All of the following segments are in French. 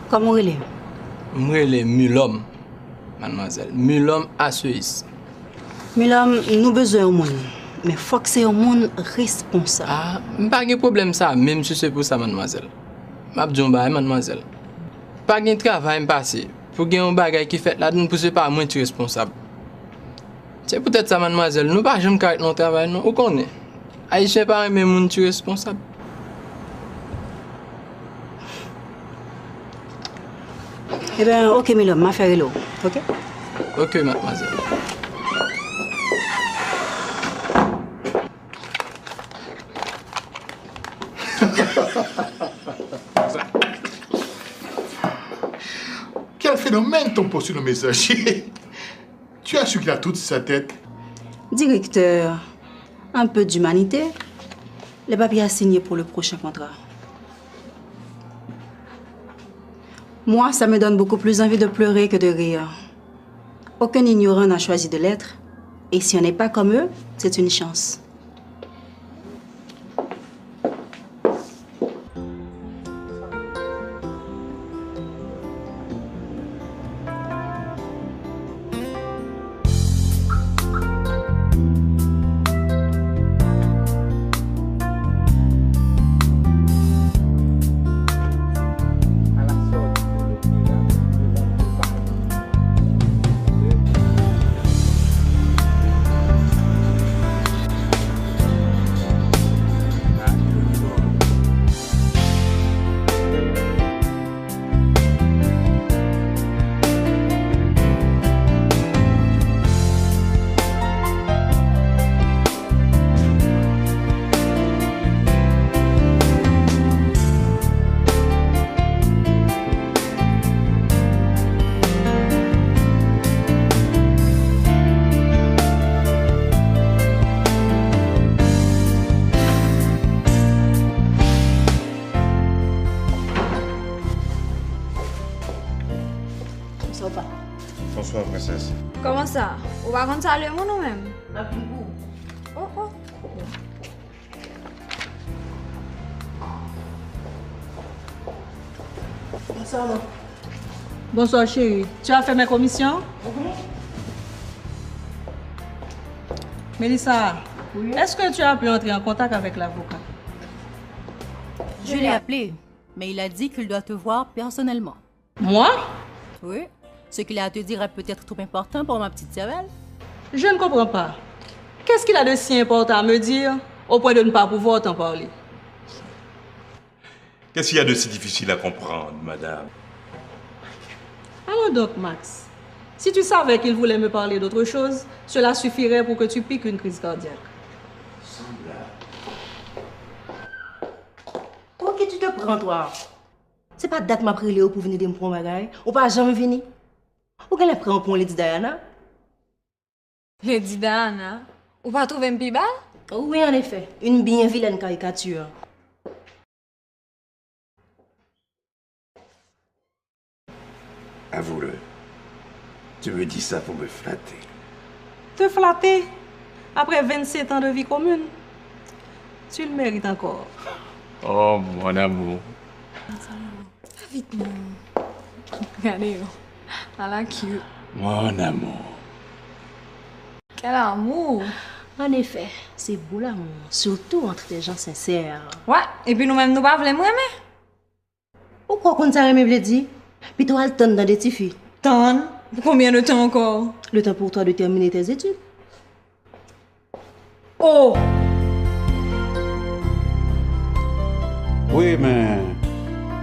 Comment il est? Moi, il est Mulhomme, mademoiselle. Mulhomme à Suisse. Milam, nous besoin au monde. Mais il faut que c'est un monde responsable. Ah, pas de problème ça, même si c'est pour ça, mademoiselle. Je dis mademoiselle. Pas de travail passé. Pour qu'il y ait un bagage qui fait là, nous ne pouvons pas moins responsable. C'est peut-être ça, mademoiselle. Nous ne pouvons pas jamais faire notre travail, non? Où qu'on est? Haïtien pas même monde responsable. Eh bien, ok, Milam, ma faire l'eau. Ok? Ok, mademoiselle. Quel phénomène ton poste le messager? Tu as su qu'il a toute sa tête. Directeur, un peu d'humanité. Les papiers à signer pour le prochain contrat. Moi, ça me donne beaucoup plus envie de pleurer que de rire. Aucun ignorant n'a choisi de l'être. Et si on n'est pas comme eux, c'est une chance. Bonsoir, princesse. Comment ça? On va rendre ça le monde ou même? Oh, oh. Bonsoir. Bonsoir chérie. Tu as fait mes commissions? Mélissa, oui? Est-ce que tu as pu entrer en contact avec l'avocat? Je l'ai appelé, mais il a dit qu'il doit te voir personnellement. Moi? Oui. Ce qu'il a à te dire est peut-être trop important pour ma petite cervelle. Je ne comprends pas. Qu'est-ce qu'il a de si important à me dire au point de ne pas pouvoir t'en parler? Qu'est-ce qu'il y a de si difficile à comprendre, madame? Alors donc, Max, si tu savais qu'il voulait me parler d'autre chose, cela suffirait pour que tu piques une crise cardiaque. Ok, tu te prends, toi. C'est pas date m'a pris Léo pour venir de me prendre bagaille. On pas jamais venir. Ou qu'elle prend pour Lady Diana? Lady Diana? Ou pas trouver un plus belle? Oui, en effet. Une bien vilaine caricature. Avoue-le. Tu me dis ça pour me flatter. Te flatter? Après 27 ans de vie commune? Tu le mérites encore. Oh, mon amour. Vite, mon. Regardez, elle a cute. Mon amour. Quel amour! En effet, c'est beau l'amour. Surtout entre des gens sincères. Ouais, et puis nous-mêmes, nous pas voulons aimer. Pourquoi qu'on t'a aimé, le dit? Puis toi, le temps dans des petits filles. Tant? Combien de temps encore? Le temps pour toi de terminer tes études. Oh! Oui, mais...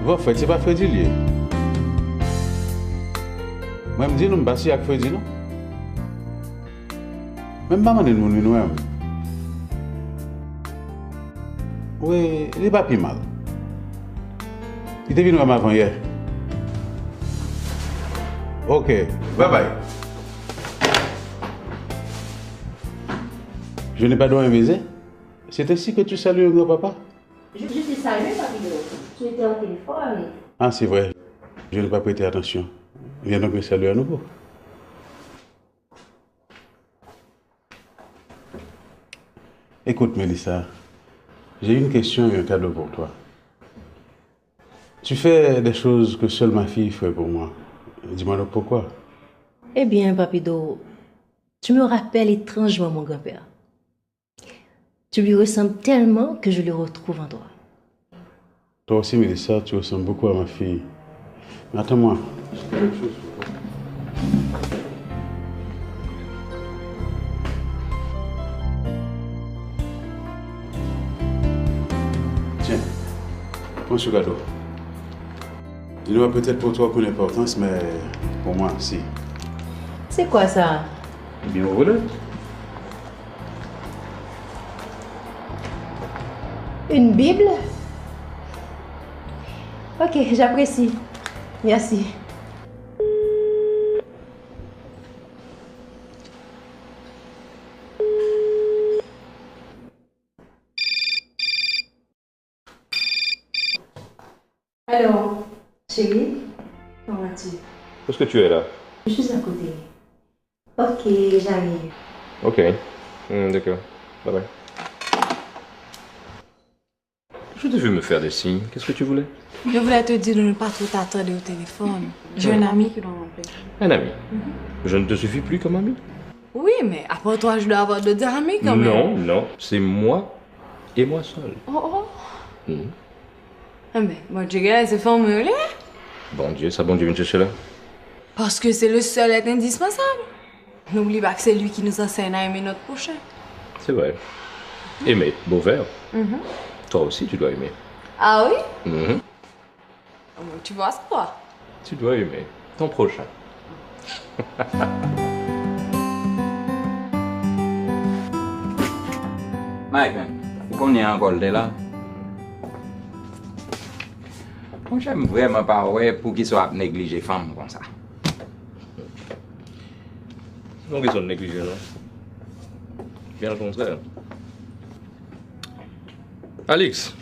Votre frère, c'est pas Freddy lié. Moi, je me dis, nous ne sommes pas avec Freddy, non? Même pas de nous. Oui, il n'est pas plus mal. Il est venu avant hier. Ok, bye bye. Je n'ai pas droit à un baiser. C'est ainsi que tu salues un grand-papa? Je t'ai salué, papillon. Tu étais au téléphone. Ah, c'est vrai. Je n'ai pas prêté attention. Viens donc me saluer à nouveau. Écoute, Mélissa, j'ai une question et un cadeau pour toi. Tu fais des choses que seule ma fille ferait pour moi. Dis-moi donc pourquoi. Eh bien, Papido, tu me rappelles étrangement mon grand-père. Tu lui ressembles tellement que je le retrouve en toi. Toi aussi, Mélissa, tu ressembles beaucoup à ma fille. Mais attends-moi, je fais quelque chose pour toi. Tiens, prends ce cadeau. Il n'aura peut-être pour toi aucune importance, mais pour moi, si. C'est quoi ça? Eh bien, voilà. Une Bible? Ok, j'apprécie. Merci. Alors, chérie, comment vas-tu? Est-ce que tu es là? Je suis à côté. Ok, j'arrive. Ok. D'accord. Bye bye. Je t'ai vu me faire des signes. Qu'est-ce que tu voulais? Je voulais te dire de ne pas trop t'attendre au téléphone. J'ai un ami qui doit m'appeler. Un ami? Je ne te suffis plus comme ami? Oui, mais après toi, je dois avoir d'autres amis quand même. Non, non. C'est moi et moi seul. Oh, oh. Ah, mais moi, je regarde ces formules. Bon Dieu, ça bon Dieu, viens chercher là. Parce que c'est le seul être indispensable. N'oublie pas que c'est lui qui nous enseigne à aimer notre prochain. C'est vrai. Aimer, beau verbe. Toi aussi, tu dois aimer. Ah oui? Tu vois ça? Tu dois aimer ton prochain. Mike, on est encore là. Moi, j'aime vraiment pas pour qu'ils soient négligés femmes comme ça. Non, qu'ils sont négligés, non? Bien au contraire. Alex,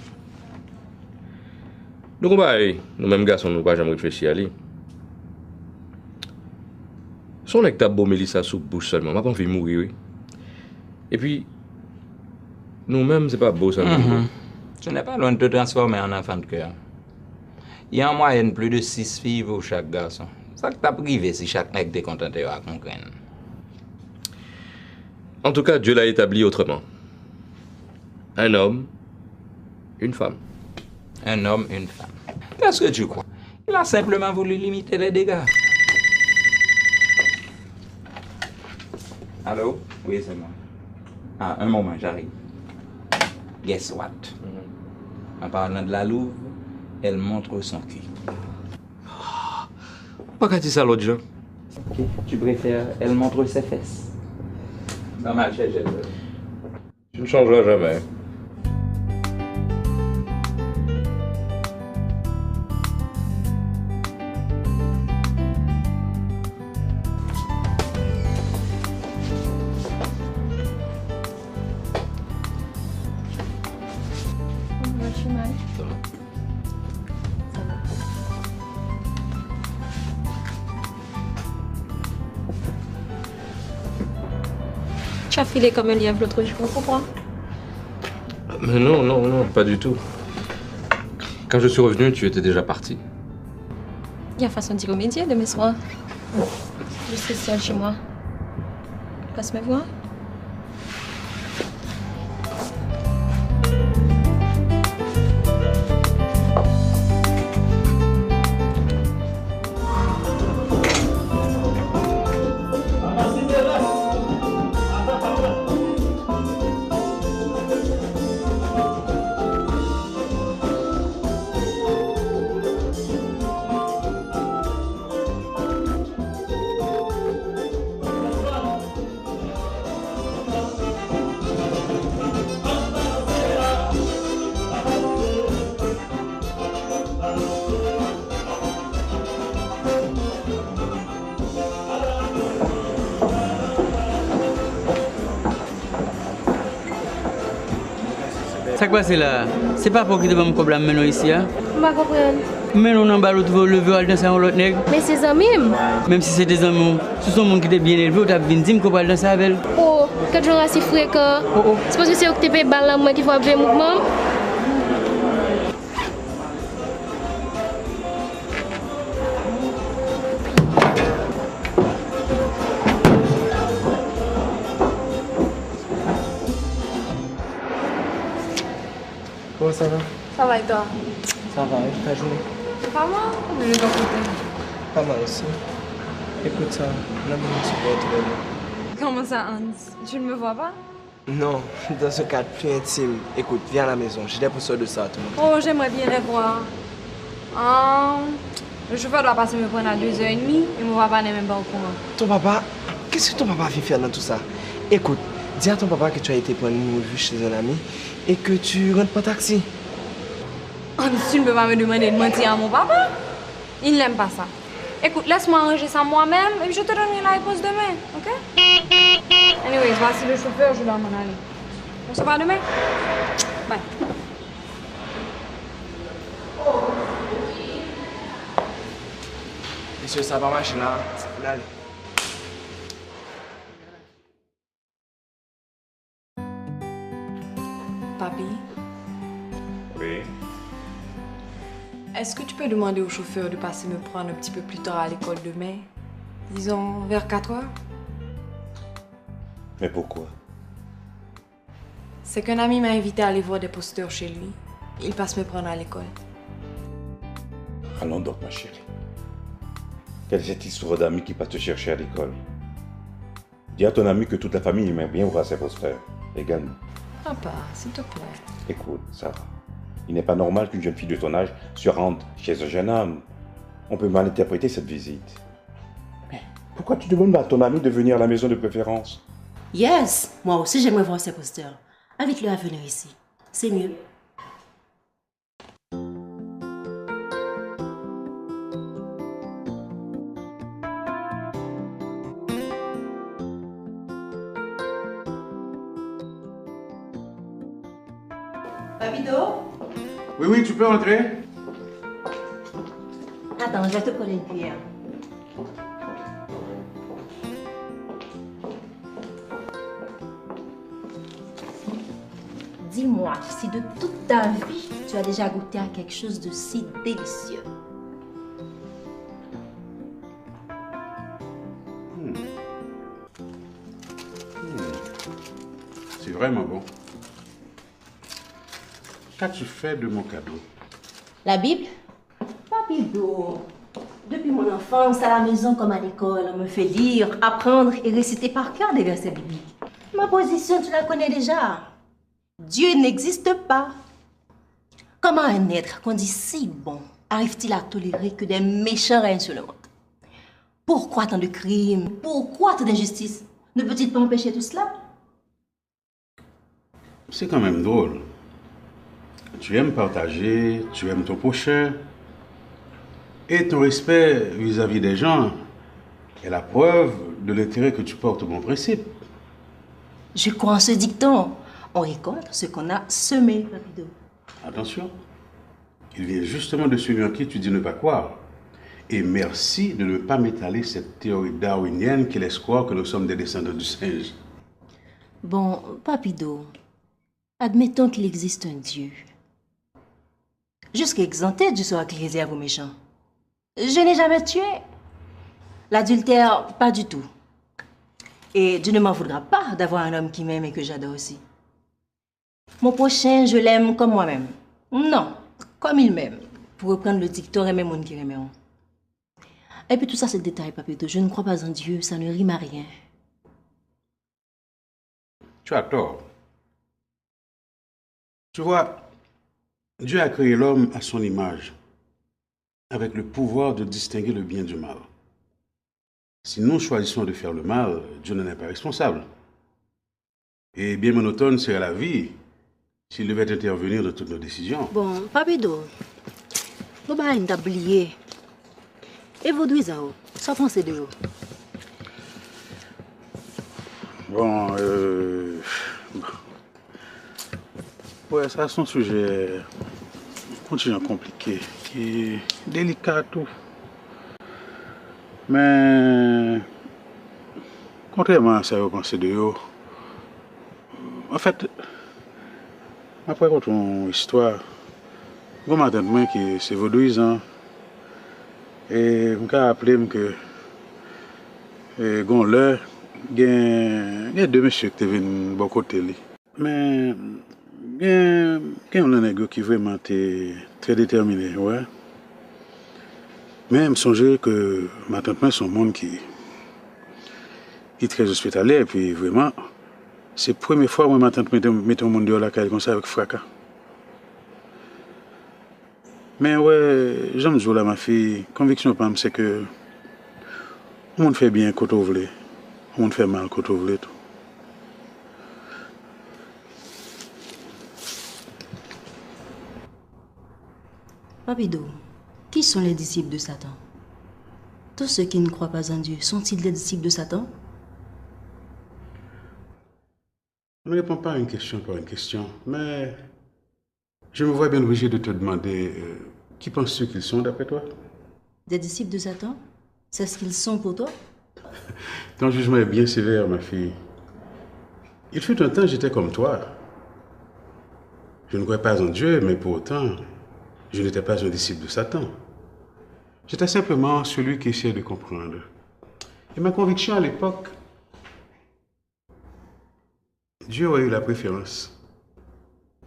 nous mêmes garçons, nous pas jamais réfléchi à lui. Son nèg t'a beau Mélissa sous bouche seulement, m'a pas envie de mourir, oui. Et puis, nous-mêmes, c'est pas beau seulement. Tu n'es pas loin de te transformer en enfant de cœur. Il y a en moyenne plus de 6 filles pour chaque garçon. Ça que t'as privé si chaque nèg t'est contenté à comprendre. En tout cas, Dieu l'a établi autrement. Un homme, une femme. Un homme, une femme. Qu'est-ce que tu crois? Il a simplement voulu limiter les dégâts. Allô? Oui, c'est moi. Ah, un moment, j'arrive. Guess what? En parlant de la louve, elle montre son cul. Pas qu'à dire ça l'autre gens. Ok, tu préfères, elle montre ses fesses. Pas mal, j'ai. Tu ne changeras jamais. Tu as filé comme un lièvre l'autre jour, pourquoi? Mais non, non, non, pas du tout. Quand je suis revenu, tu étais déjà parti. Il y a façon d'y remédier demain soir. Je suis seule chez moi. Passe me voir. Ça quoi c'est là? C'est pas pour qu'il te va me problème maintenant ici, hein? Je ne comprends. Mais nous n'avons pas l'autre lever à danser avec l'autre nègre. Mais c'est amis. Même si c'est des amis, si c'est un monde qui est bien élevé, tu as bien dit qu'on va danser avec elle. Oh, quand je suis assez fréquent. C'est parce que c'est au que tu payes balle moi qui faut appeler mouvement. Comment ça va? Ça va et toi? Ça va, et ta journée? Pas mal, mais de ton côté. Pas mal aussi. Écoute ça, là, mon petit peu tout va bien. Comment ça, Hans? Tu ne me vois pas? Non, dans un cadre plus intime. Écoute, viens à la maison, j'ai des pousseurs de ça à te montrer. Oh, j'aimerais bien les voir. Le chauffeur doit passer me prendre à 2h30 et mon papa n'est même pas au courant. Ton papa, qu'est-ce que ton papa vient faire dans tout ça? Écoute, dis à ton papa que tu as été prendre une revue chez un ami et que tu rentres par taxi. Hans, tu ne peux pas me demander de mentir à mon papa? Il n'aime pas ça. Écoute, laisse-moi arranger ça moi-même et puis je te donnerai la réponse demain, ok? Anyways, voici le chauffeur, je dois m'en aller. On se voit demain? Bye. Monsieur, ça va marcher là. Allez. Papi, Oui. est-ce que tu peux demander au chauffeur de passer me prendre un petit peu plus tard à l'école demain? Disons vers 4h? Mais pourquoi? C'est qu'un ami m'a invité à aller voir des posteurs chez lui. Il passe me prendre à l'école. Allons donc, ma chérie. Quelle est cette histoire d'amis qui passe te chercher à l'école? Dis à ton ami que toute la famille aime bien voir ses posters, également. Papa, s'il te plaît. Écoute, Sarah, il n'est pas normal qu'une jeune fille de ton âge se rende chez un jeune homme. On peut mal interpréter cette visite. Mais pourquoi tu demandes à ton ami de venir à la maison de préférence? Yes, moi aussi j'aimerais voir ces posters. Invite-le à venir ici. C'est mieux. Papido? Oui, oui, tu peux entrer. Attends, je vais te prendre une cuillère. Dis-moi si de toute ta vie, tu as déjà goûté à quelque chose de si délicieux. C'est vraiment bon. Qu'as-tu fait de mon cadeau? La Bible? Papido, depuis mon enfance, à la maison comme à l'école, on me fait lire, apprendre et réciter par cœur des versets bibliques. Ma position, tu la connais déjà. Dieu n'existe pas. Comment un être qu'on dit si bon arrive-t-il à tolérer que des méchants règnent sur le monde? Pourquoi tant de crimes? Pourquoi tant d'injustices? Ne peut-il pas empêcher tout cela? C'est quand même drôle. Tu aimes partager, tu aimes ton prochain. Et ton respect vis-à-vis des gens est la preuve de l'intérêt que tu portes au bon principe. Je crois en ce dicton. On récolte ce qu'on a semé, Papido. Attention, il vient justement de celui en qui tu dis ne pas croire. Et merci de ne pas m'étaler cette théorie darwinienne qui laisse croire que nous sommes des descendants du singe. Bon, Papido, admettons qu'il existe un Dieu. Jusqu'à exempter Dieu sera qui réserve aux méchants. Je n'ai jamais tué. L'adultère, pas du tout. Et Dieu ne m'en voudra pas d'avoir un homme qui m'aime et que j'adore aussi. Mon prochain, je l'aime comme moi-même. Non, comme il m'aime. Pour reprendre le dicton, aimer mon qui aimeront. Et puis tout ça, c'est le détail, Papido. Je ne crois pas en Dieu, ça ne rime à rien. Tu as tort. Tu vois, Dieu a créé l'homme à son image, avec le pouvoir de distinguer le bien du mal. Si nous choisissons de faire le mal, Dieu n'en est pas responsable. Et bien monotone serait la vie s'il devait intervenir dans toutes nos décisions. Bon, Papido, vous avez oublié. Et vous deux, ça pensez de vous? Bon, ouais, ça c'est un sujet continue compliqué, qui est délicat tout. Mais, contrairement à ça, vous pensez de vous, en fait, après contre une histoire, vous m'entendez que c'est vaudouisant. Et je me rappelle que il y a deux messieurs qui sont venus de côté. Mais il Quand on a un gars qui vraiment était très déterminé, ouais. Mais je me songeais que ma tante est un monde qui est très hospitalier. Et puis vraiment, c'est la première fois que ma tante met un monde dehors la caille comme ça avec fracas. Mais ouais, j'aime jouer là, ma fille. Conviction, c'est que le monde fait bien quand on veut, le monde fait mal quand on veut. Papido, qui sont les disciples de Satan? Tous ceux qui ne croient pas en Dieu, sont-ils des disciples de Satan? Je ne réponds pas à une question par une question, mais je me vois bien obligé de te demander qui penses-tu qu'ils sont d'après toi? Des disciples de Satan? C'est ce qu'ils sont pour toi? Ton jugement est bien sévère, ma fille. Il fut un temps, j'étais comme toi. Je ne croyais pas en Dieu, mais pour autant, je n'étais pas un disciple de Satan. J'étais simplement celui qui essayait de comprendre. Et ma conviction à l'époque, Dieu aurait eu la préférence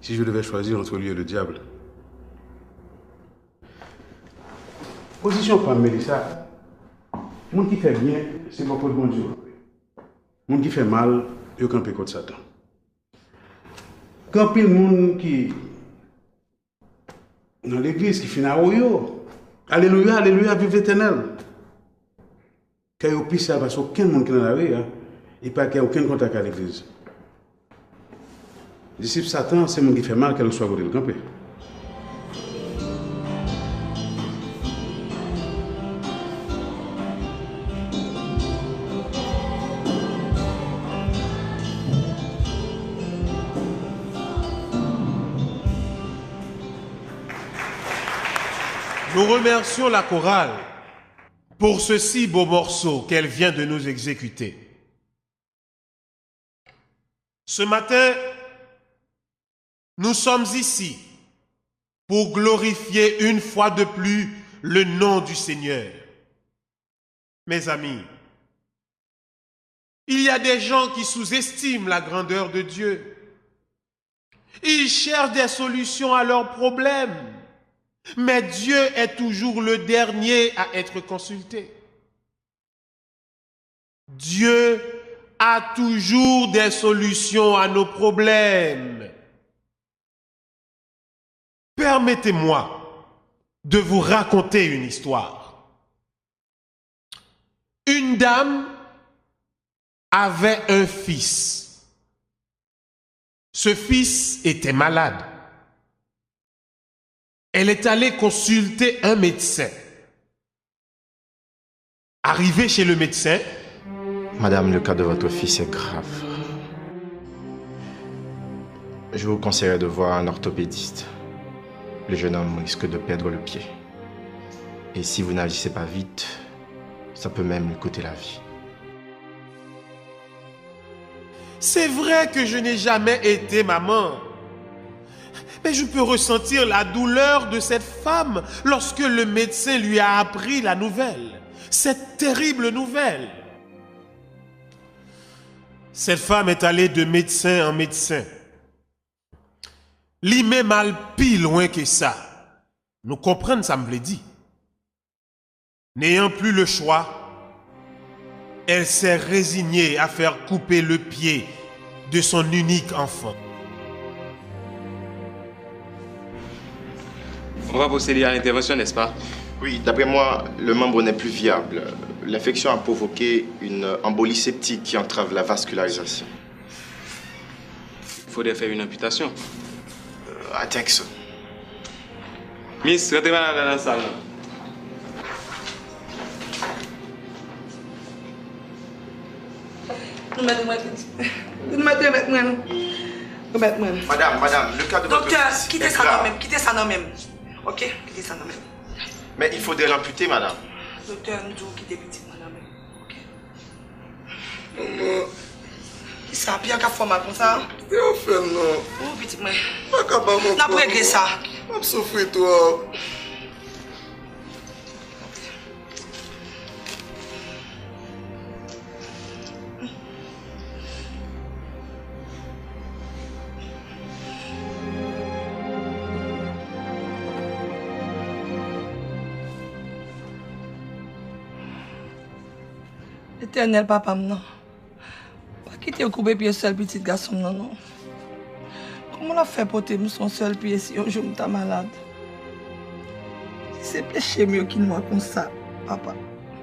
si je devais choisir entre lui et le diable. Position pour Mélissa. Le monde qui fait bien, c'est pas pour le bon Dieu. Le monde qui fait mal, il campe contre Satan. Quand il y a le monde qui dans l'église qui finit à Oyo, alléluia, alléluia, vive l'éternel. Quand il y a plus ça, parce qu'aucun monde qui est dans la rue, il n'y a aucun contact avec l'église. Disciple Satan, c'est le monde qui fait mal, qu'elle soit côté le camper. Nous remercions la chorale pour ce si beau morceau qu'elle vient de nous exécuter. Ce matin, nous sommes ici pour glorifier une fois de plus le nom du Seigneur. Mes amis, il y a des gens qui sous-estiment la grandeur de Dieu. Ils cherchent des solutions à leurs problèmes. Mais Dieu est toujours le dernier à être consulté. Dieu a toujours des solutions à nos problèmes. Permettez-moi de vous raconter une histoire. Une dame avait un fils. Ce fils était malade. Elle est allée consulter un médecin. Arrivée chez le médecin, Madame, le cas de votre fils est grave. Je vous conseillerais de voir un orthopédiste. Le jeune homme risque de perdre le pied. Et si vous n'agissez pas vite, ça peut même lui coûter la vie. c'est vrai que je n'ai jamais été maman. Mais je peux ressentir la douleur de cette femme lorsque le médecin lui a appris la nouvelle. Cette terrible nouvelle. Cette femme est allée de médecin en médecin. Li même mal pis loin que ça. Nous comprenons ça me dit. N'ayant plus le choix, elle s'est résignée à faire couper le pied de son unique enfant. On va procéder à l'intervention, n'est-ce pas? Oui, d'après moi, le membre n'est plus viable. L'infection a provoqué une embolie septique qui entrave la vascularisation. Il faudrait faire une amputation. I think so. Miss, rentrez dans la salle. Madame, le cas de votre Docteur, fils quittez est ça grave. non même, quittez ça non même. Ok, quittez ça non même. Mais il faudrait l'amputer, madame. Docteur, nous devons quitter petit madame. Ok. Qui ça, Pierre qu'a fait mal comme ça? Je fais non. Oh, petit moi. N'a pas réglé ça. Je souffre toi. éternel papa, non. Pas quitter au couper pied seul petit garçon, non, non. Comment on a fait porter son seul pied si un jour je suis malade? C'est péché mieux qu'il moi comme ça, papa.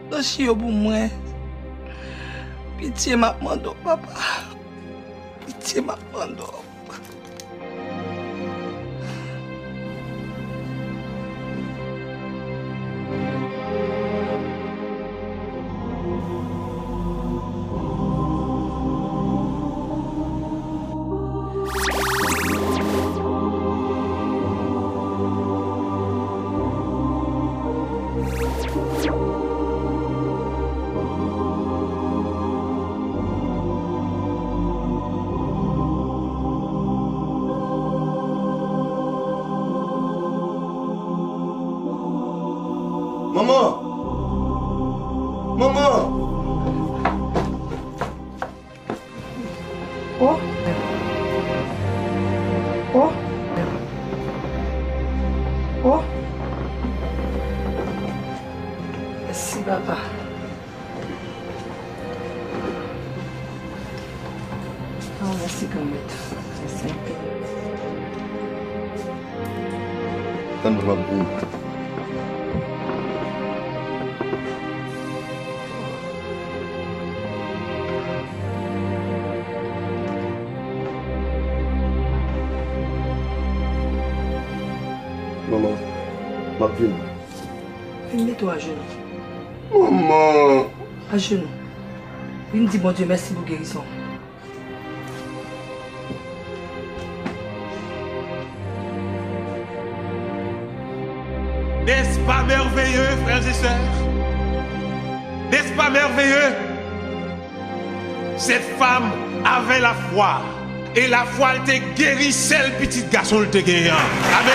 Donc, je suis pour moi. Pitié m'a demandé, papa. Pitié m'a demandé. Maman! Maman! Oh! Oh! Oh! Merci, papa. Oh, merci, Gambit. Merci. Donne-moi beaucoup. Maman, ma plume. Mets-toi à genoux. Maman! À genoux. Il me dit, bon Dieu, merci pour guérison. N'est-ce pas merveilleux, frères et sœurs? N'est-ce pas merveilleux? Cette femme avait la foi. Et la foi, elle t'a guéri, celle petite garçon, elle t'a guéri. Amen.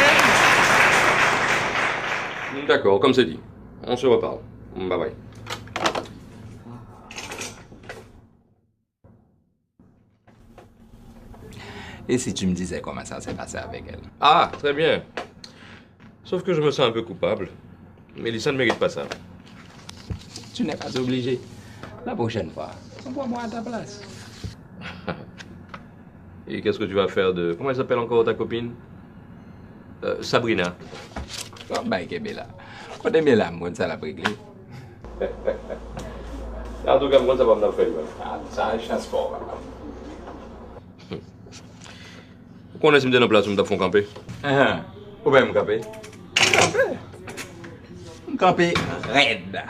D'accord, comme c'est dit. On se reparle. Bye bye. Et si tu me disais comment ça s'est passé avec elle? Ah, très bien. Sauf que je me sens un peu coupable. Mélissa ne mérite pas ça. Tu n'es pas obligé. La prochaine fois, envoie-moi à ta place. Et qu'est-ce que tu vas faire de... Comment elle s'appelle encore ta copine? Sabrina. Oh, bah, Kébéla. On est bien là, moi, ça l'a réglé. En tout cas, moi, ça va me faire. Ah, ça, chasse fort, papa. Pourquoi on est dans la place où nous avons campé? Où bien me camper? Camper raide.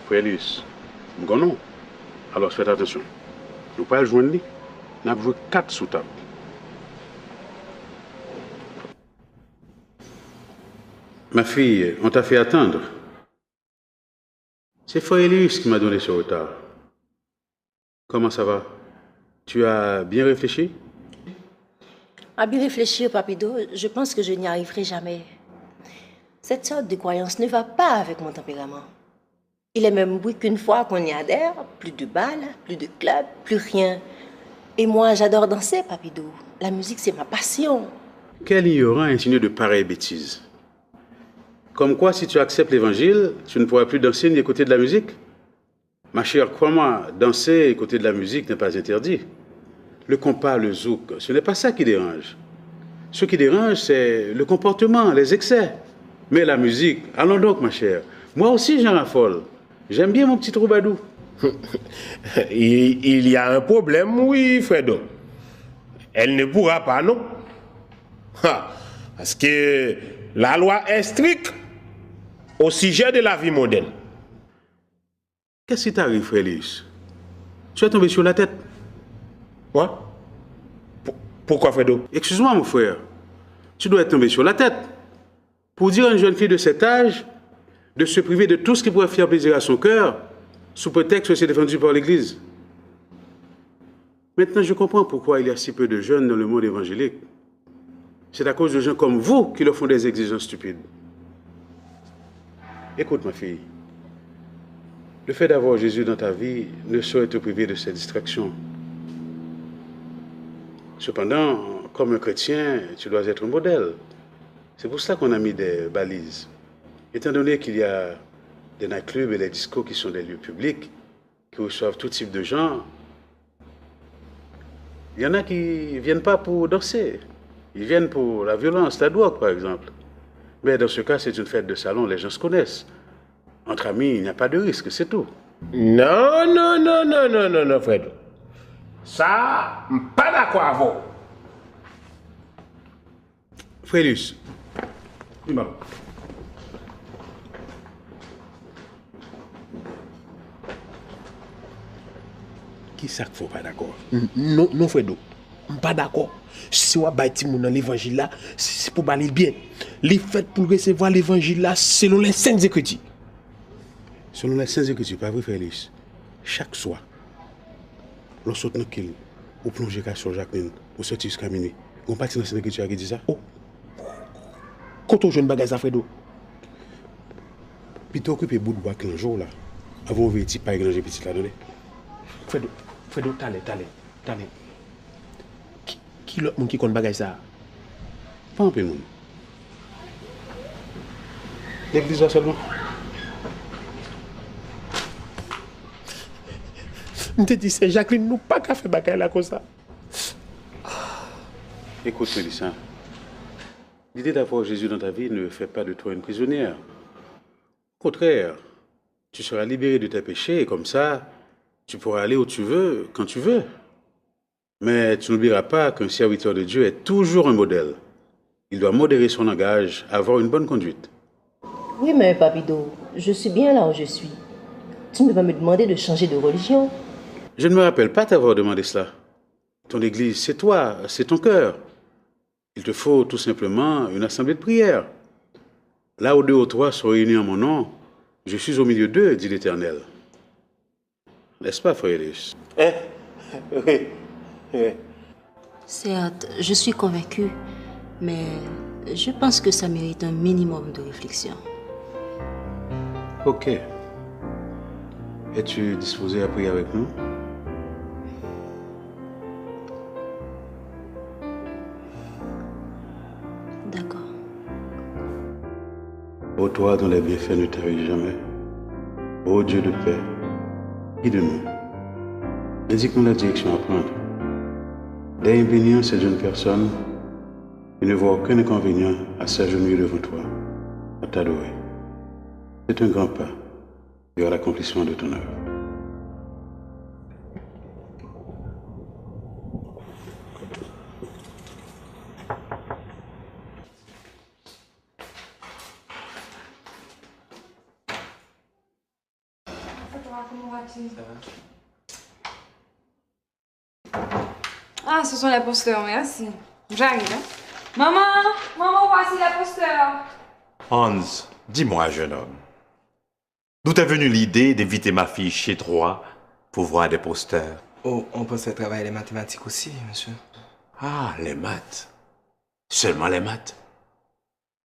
Félix, non. Alors faites attention. Nous ne pouvons pas joindre lui. Nous avons joué 4 sous table. Ma fille, on t'a fait attendre. C'est Félix qui m'a donné ce retard. Comment ça va? Tu as bien réfléchi? À bien réfléchir, Papido, je pense que je n'y arriverai jamais. Cette sorte de croyance ne va pas avec mon tempérament. Il est même oui qu'une fois qu'on y adhère, plus de balles, plus de clubs, plus rien. Et moi, j'adore danser, Papido. La musique, c'est ma passion. Quel ignorant insinué de pareilles bêtises? Comme quoi, si tu acceptes l'évangile, tu ne pourras plus danser ni écouter de la musique? Ma chère, crois-moi, danser et écouter de la musique n'est pas interdit. Le compas, le zouk, ce n'est pas ça qui dérange. Ce qui dérange, c'est le comportement, les excès. Mais la musique, allons donc, ma chère. Moi aussi, j'en raffole. J'aime bien mon petit troubadour. Il y a un problème, oui, Fredo. Elle ne pourra pas, non? Parce que la loi est stricte au sujet de la vie mondaine. Qu'est-ce qui t'arrive, Félix? Tu es tombé sur la tête. Quoi? Pourquoi, Fredo? Excuse-moi, mon frère. Tu dois être tombé sur la tête. Pour dire à une jeune fille de cet âge de se priver de tout ce qui pourrait faire plaisir à son cœur, sous prétexte que c'est défendu par l'Église. Maintenant, je comprends pourquoi il y a si peu de jeunes dans le monde évangélique. C'est à cause de gens comme vous qui leur font des exigences stupides. Écoute, ma fille. Le fait d'avoir Jésus dans ta vie ne saurait te priver de ces distractions. Cependant, comme un chrétien, tu dois être un modèle. C'est pour cela qu'on a mis des balises. Étant donné qu'il y a des nightclubs et des discos qui sont des lieux publics, qui reçoivent tout type de gens, il y en a qui ne viennent pas pour danser. Ils viennent pour la violence, la drogue par exemple. Mais dans ce cas, c'est une fête de salon, les gens se connaissent. Entre amis, il n'y a pas de risque, c'est tout. Non, non, non, non, non, non, non, Fredo. Ça, je ne suis pas d'accord avec vous. Frélus, dis-moi. Qui ça qu'il faut pas d'accord? Non, non, Fredo. Je ne suis pas d'accord. Si on va bâtir dans l'évangile là, c'est pour parler bien. Les fêtes pour recevoir l'évangile là, selon les saintes écritures. Selon les saintes écritures, pas vrai, Félix? Chaque soir, lorsque nous kill, ou plonger sur Jacqueline, ou sortir jusqu'à minuit, on partit dans cette écriture qui dit ça? Oh! Quand on joue une bagaille à Fredo? Puis t'occupes bout de bois un jour là, avant de venir pas égranger petit là, donner. Fredo, t'allez. Qui l'autre monde qui compte bagaille ça? Pas un peu de monde. L'église là seulement. Je te dis, c'est Jacqueline, nous pas qu'à faire bagaille là comme ça. Écoute, Félix, l'idée d'avoir Jésus dans ta vie ne fait pas de toi une prisonnière. Au contraire, tu seras libéré de tes péchés et comme ça, tu pourras aller où tu veux, quand tu veux. Mais tu n'oublieras pas qu'un serviteur de Dieu est toujours un modèle. Il doit modérer son langage, avoir une bonne conduite. Oui, mais Papido, je suis bien là où je suis. Tu ne peux pas me demander de changer de religion. Je ne me rappelle pas t'avoir demandé cela. Ton église, c'est toi, c'est ton cœur. Il te faut tout simplement une assemblée de prière. Là où deux ou trois sont réunis en mon nom, je suis au milieu d'eux, dit l'Éternel. N'est-ce pas, frère Ellis? Oui. Certes, je suis convaincue, mais je pense que ça mérite un minimum de réflexion. Ok. Es-tu disposé à prier avec nous? D'accord. Ô toi dont les bienfaits ne t'arrivent jamais, ô Dieu de paix, guide-nous. Indique-nous la direction à prendre. Dès bénir cette jeune personne, il ne voit aucun inconvénient à s'agenouiller devant toi, à t'adorer. C'est un grand pas vers l'accomplissement de ton œuvre. Ah, ce sont les posteurs, merci. J'arrive, hein. Maman, voici les posteurs. Hans, dis-moi, jeune homme, d'où t'est venue l'idée d'inviter ma fille chez toi pour voir des posters? Oh, on pensait travailler les mathématiques aussi, monsieur. Ah, les maths. Seulement les maths.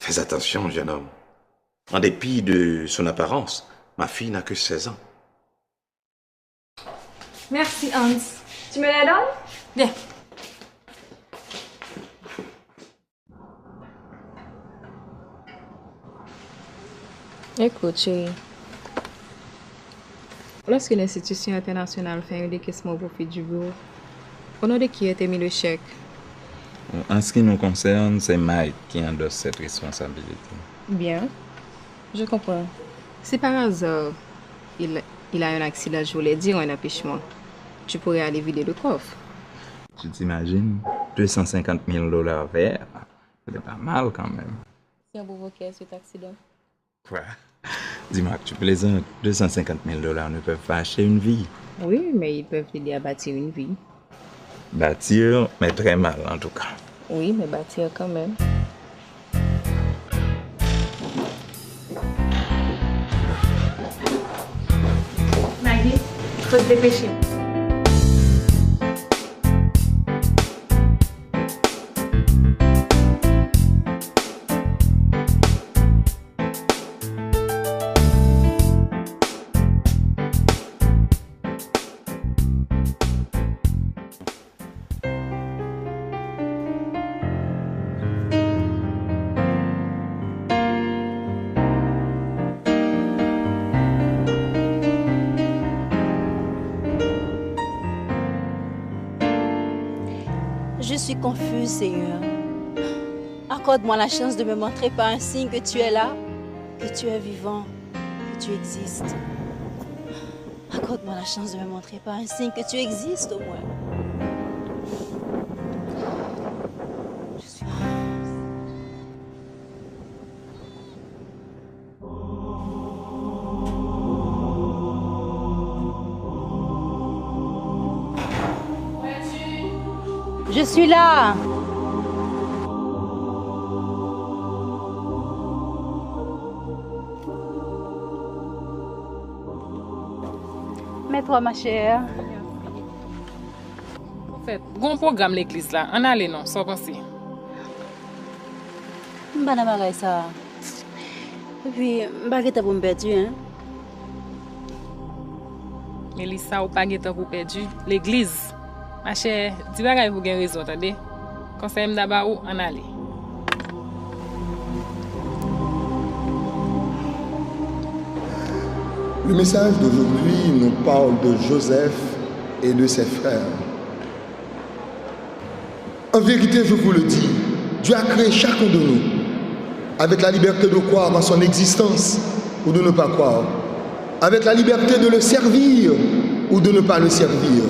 Fais attention, jeune homme. En dépit de son apparence, ma fille n'a que 16 ans. Merci, Hans. Tu me les donnes? Bien. Écoute, chérie. Lorsque l'institution internationale fait un décaissement au profit du bureau, au nom de qui a été mis le chèque? En ce qui nous concerne, c'est Mike qui endosse cette responsabilité. Bien. Je comprends. Si par hasard, il a un accident, je voulais dire un empêchement, tu pourrais aller vider le coffre. Tu t'imagines? 250 000 $ verts. C'est pas mal quand même. Si on provoquait cet accident. Quoi? Dis-moi que tu plaisantes. 250 000 $ ne peuvent pas acheter une vie. Oui, mais ils peuvent t'aider à bâtir une vie. Bâtir, mais très mal en tout cas. Oui, mais bâtir quand même. Maggie, il faut te dépêcher. Je suis confuse, Seigneur. Accorde-moi la chance de me montrer par un signe que tu es là, que tu es vivant, que tu existes. Accorde-moi la chance de me montrer par un signe que tu existes au moins. Je suis là. Mets-toi, ma chère. En fait, bon programme l'église là. On allait non, sans penser. Mbana bagay ça. Et puis, mbagay pour me perdu, hein? Mélissa, ou pas guetter pour perdu. L'église. Ma chère, dis bagay pour gagner raison, attendez. Conseil d'abord où on allait. Le message d'aujourd'hui nous parle de Joseph et de ses frères. En vérité, je vous le dis, Dieu a créé chacun de nous avec la liberté de croire en son existence ou de ne pas croire, avec la liberté de le servir ou de ne pas le servir.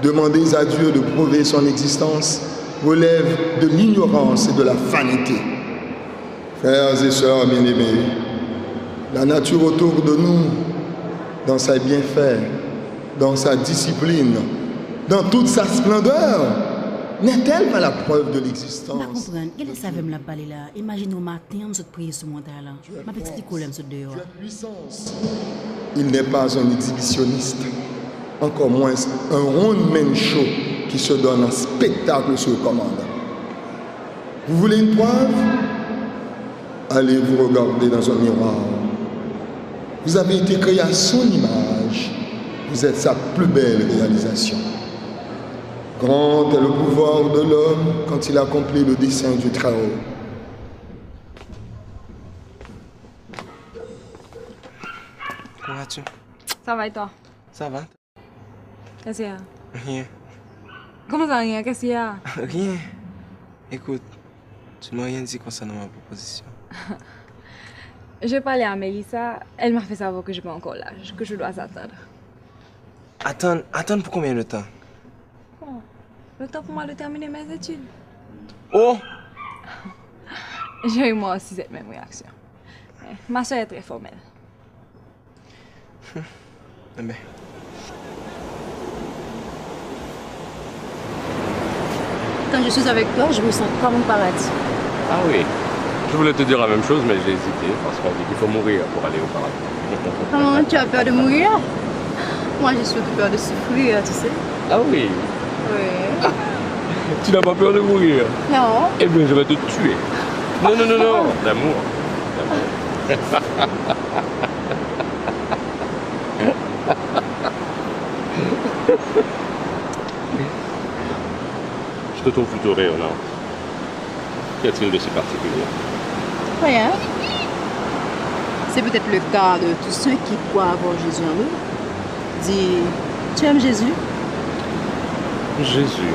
Demander à Dieu de prouver son existence relève de l'ignorance et de la vanité. Frères et sœurs bien-aimés, la nature autour de nous, dans ses bienfaits, dans sa discipline, dans toute sa splendeur, n'est-elle pas la preuve de l'existence? Je comprends. Quel est ça veut me la parler là? Imagine au matin, on se prie sur mon terre là. Ma petite colère me dehors. Il n'est pas un exhibitionniste, encore moins un one-man show qui se donne en spectacle sur commande. Vous voulez une preuve? Allez vous regarder dans un miroir. Vous avez été créé à son image. Vous êtes sa plus belle réalisation. Grand est le pouvoir de l'homme quand il accomplit le dessein du Très-Haut. Comment vas-tu? Ça va et toi? Ça va? Qu'est-ce qu'il y a? Rien. Comment ça rien? Qu'est-ce qu'il y a? Rien. Écoute, tu m'as rien dit concernant ma proposition. J'ai parlé à Mélissa, elle m'a fait savoir que je n'ai pas encore l'âge, que je dois attendre. Attendre pour combien de temps? Bon, le temps pour moi de terminer mes études. Oh! J'ai eu moi aussi cette même réaction. Ma soeur est très formelle. Ben. Quand je suis avec toi, je me sens comme au paradis. Ah oui. Je voulais te dire la même chose, mais j'ai hésité parce qu'on dit qu'il faut mourir pour aller au paradis. Comment tu as peur de mourir? Moi, j'ai surtout peur de souffrir, tu sais. Ah oui. Oui. Tu n'as pas peur de mourir? Non. Eh bien, je vais te tuer. Non, non, non, non. D'amour. Je te trouve plutôt rayonnant. Qu'y a-t-il de si particulier? Rien. C'est peut-être le cas de tous ceux qui croient avoir Jésus en eux. Dis, tu aimes Jésus? Jésus.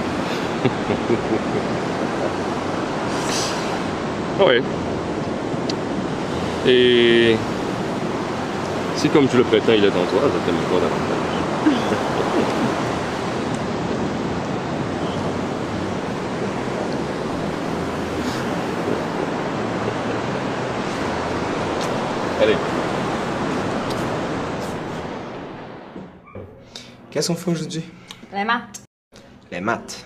Oui. Et si comme tu le prétends, il est en toi, je t'aime encore davantage. Allez. Qu'est-ce qu'on fait aujourd'hui? Les maths. Les maths.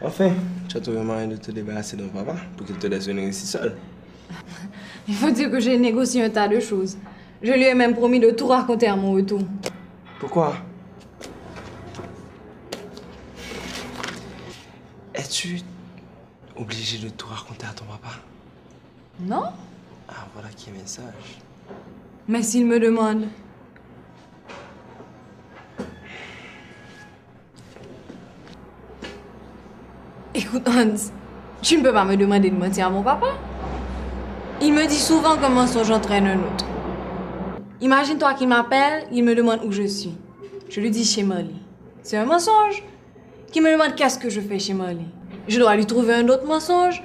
Enfin, tu as trouvé moyen de te débarrasser de ton papa pour qu'il te laisse venir ici seul. Il faut dire que j'ai négocié un tas de choses. Je lui ai même promis de tout raconter à mon retour. Pourquoi? Es-tu obligé de tout raconter à ton papa? Non? Ah, voilà qui est le message. Mais s'il me demande. Écoute, Hans, tu ne peux pas me demander de mentir à mon papa. Il me dit souvent qu'un mensonge entraîne un autre. Imagine-toi qu'il m'appelle, il me demande où je suis. Je lui dis chez Molly. C'est un mensonge. Qui me demande qu'est-ce que je fais chez Marley. Je dois lui trouver un autre mensonge.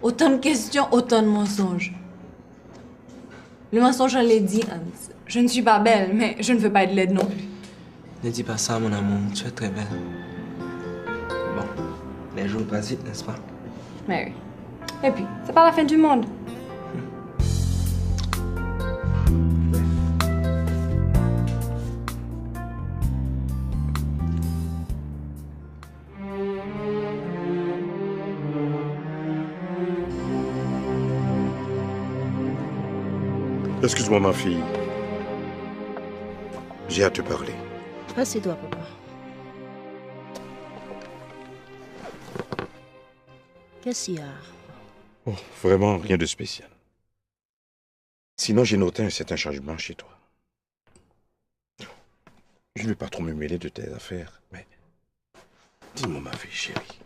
Autant de questions, autant de mensonges. Le mensonge, je l'ai dit, Hans. Je ne suis pas belle, mais je ne veux pas être laide non plus. Ne dis pas ça, mon amour. Tu es très belle. Bon, les jours passent vite, n'est-ce pas? Mais oui. Et puis, c'est pas la fin du monde. Excuse-moi, ma fille. J'ai à te parler. Assieds-toi, papa. Qu'est-ce qu'il y a? Oh, vraiment rien de spécial. Sinon, j'ai noté un certain changement chez toi. Je ne vais pas trop me mêler de tes affaires, mais dis-moi, ma fille chérie,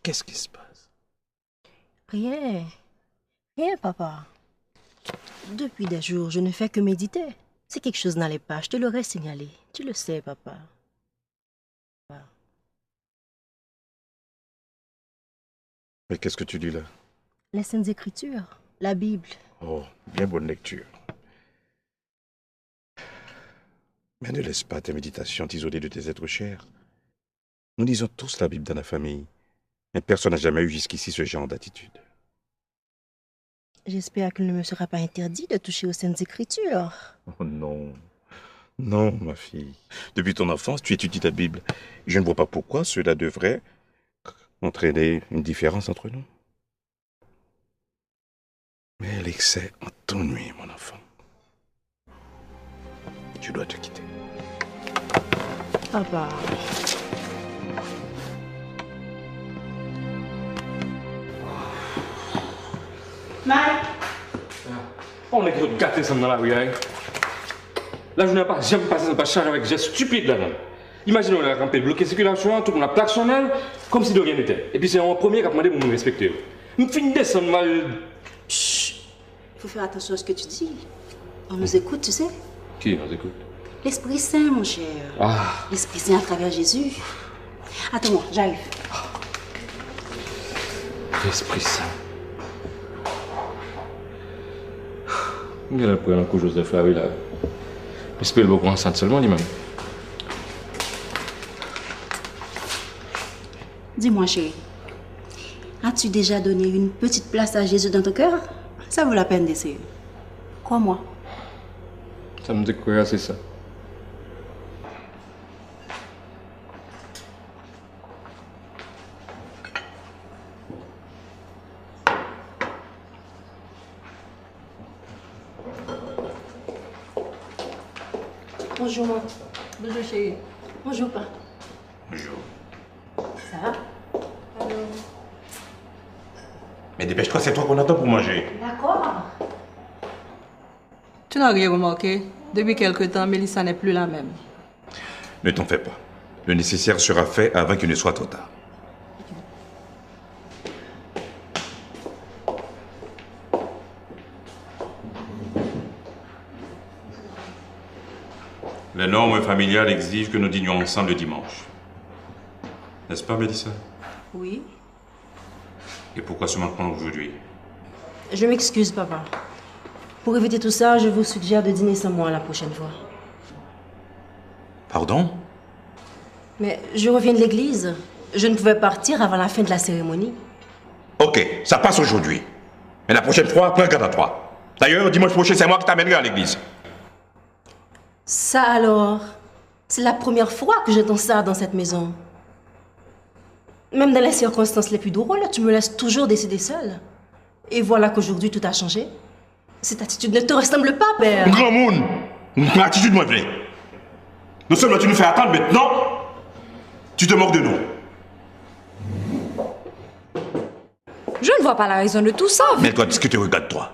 qu'est-ce qui se passe? Rien. Rien, papa. Depuis des jours, je ne fais que méditer. Si quelque chose n'allait pas, je te l'aurais signalé. Tu le sais, papa. Mais qu'est-ce que tu dis là? Les Saintes Écritures, la Bible. Oh, bien bonne lecture. Mais ne laisse pas tes méditations t'isoler de tes êtres chers. Nous lisons tous la Bible dans la famille, mais personne n'a jamais eu jusqu'ici ce genre d'attitude. J'espère qu'il ne me sera pas interdit de toucher aux Saintes Écritures. Oh non. Non, ma fille. Depuis ton enfance, tu étudies la Bible. Je ne vois pas pourquoi cela devrait entraîner une différence entre nous. Mais l'excès en t'ennuie, mon enfant. Je dois te quitter. Papa. Mike! On est gâtés ça dans la rue, hein? Là, je n'ai pas, j'aime passer dans pas charge avec gestes stupides là-dedans. Imaginez, on a campé, bloqué circulation, tout le monde a klaxonné, comme si de rien n'était. Et puis c'est un premier qui a demandé pour nous respecter. Nous finissons descendre mal. Chut! Il faut faire attention à ce que tu dis. On nous écoute, tu sais? Qui nous écoute? L'Esprit Saint, mon cher. Ah! L'Esprit Saint à travers Jésus. Attends-moi, j'arrive. L'Esprit Saint. Il a pris un coup Joseph là, oui, là. J'espère beaucoup enceinte seulement, lui-même. Dis-moi, chérie, as-tu déjà donné une petite place à Jésus dans ton cœur? Ça vaut la peine d'essayer. Crois-moi. Ça me dit quoi, c'est ça? Bonjour, maman. Bonjour, chérie. Bonjour, papa. Bonjour. Ça va? Allô? Mais dépêche-toi, c'est toi qu'on attend pour manger. D'accord. Tu n'as rien remarqué? Depuis quelque temps, Mélissa n'est plus la même. Ne t'en fais pas. Le nécessaire sera fait avant qu'il ne soit trop tard. Les normes familiales exigent que nous dînions ensemble le dimanche. N'est-ce pas, Mélissa? Oui. Et pourquoi ce manquement aujourd'hui? Je m'excuse, papa. Pour éviter tout ça, je vous suggère de dîner sans moi la prochaine fois. Pardon? Mais je reviens de l'église. Je ne pouvais partir avant la fin de la cérémonie. Ok, ça passe aujourd'hui. Mais la prochaine fois, prends garde à toi. D'ailleurs, dimanche prochain, c'est moi qui t'amènerai à l'église. Ça alors? C'est la première fois que j'entends ça dans cette maison. Même dans les circonstances les plus drôles, tu me laisses toujours décider seule. Et voilà qu'aujourd'hui, tout a changé. Cette attitude ne te ressemble pas, père. Grand monde! Une attitude moins vraie. Non seulement tu nous fais attendre, maintenant, tu te moques de nous. Je ne vois pas la raison de tout ça. Mais toi, discuter, regarde-toi.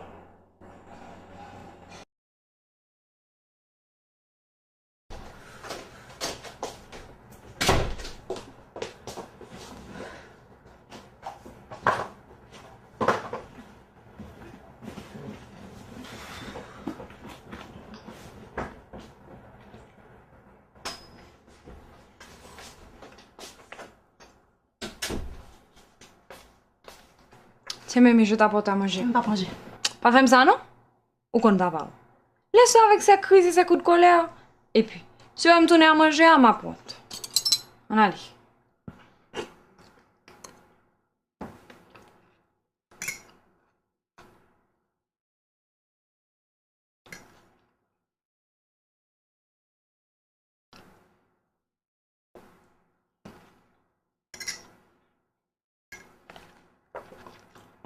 C'est même, je t'apporte à manger. Je ne pas manger. Pas faire ça, non? Ou qu'on t'a parlé? Laisse-le avec sa crise et ses coups de colère. Et puis, si tu veux me tourner à manger, à ma porte. On allez.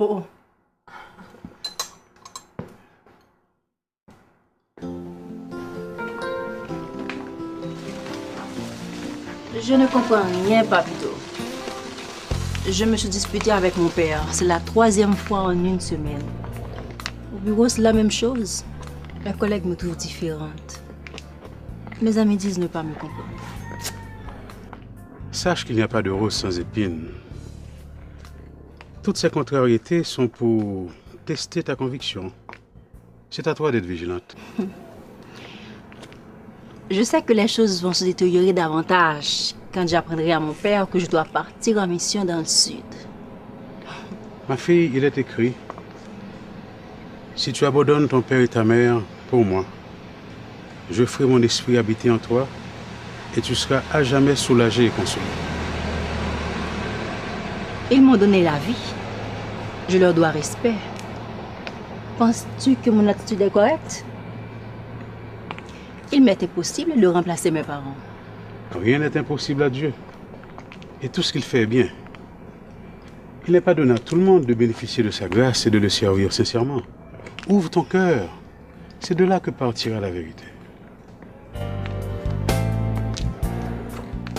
Oh. Je ne comprends rien, Papito. Je me suis disputée avec mon père. C'est la 3e fois en une semaine. Au bureau, c'est la même chose. Les collègues me trouvent différente. Mes amis disent ne pas me comprendre. Sache qu'il n'y a pas de rose sans épines. Toutes ces contrariétés sont pour tester ta conviction. C'est à toi d'être vigilante. Je sais que les choses vont se détériorer davantage quand j'apprendrai à mon père que je dois partir en mission dans le sud. Ma fille, il est écrit, si tu abandonnes ton père et ta mère pour moi, je ferai mon esprit habiter en toi et tu seras à jamais soulagé et consolé. Ils m'ont donné la vie. Je leur dois respect. Penses-tu que mon attitude est correcte? Il m'était possible de remplacer mes parents. Rien n'est impossible à Dieu. Et tout ce qu'il fait est bien. Il n'est pas donné à tout le monde de bénéficier de sa grâce et de le servir sincèrement. Ouvre ton cœur. C'est de là que partira la vérité.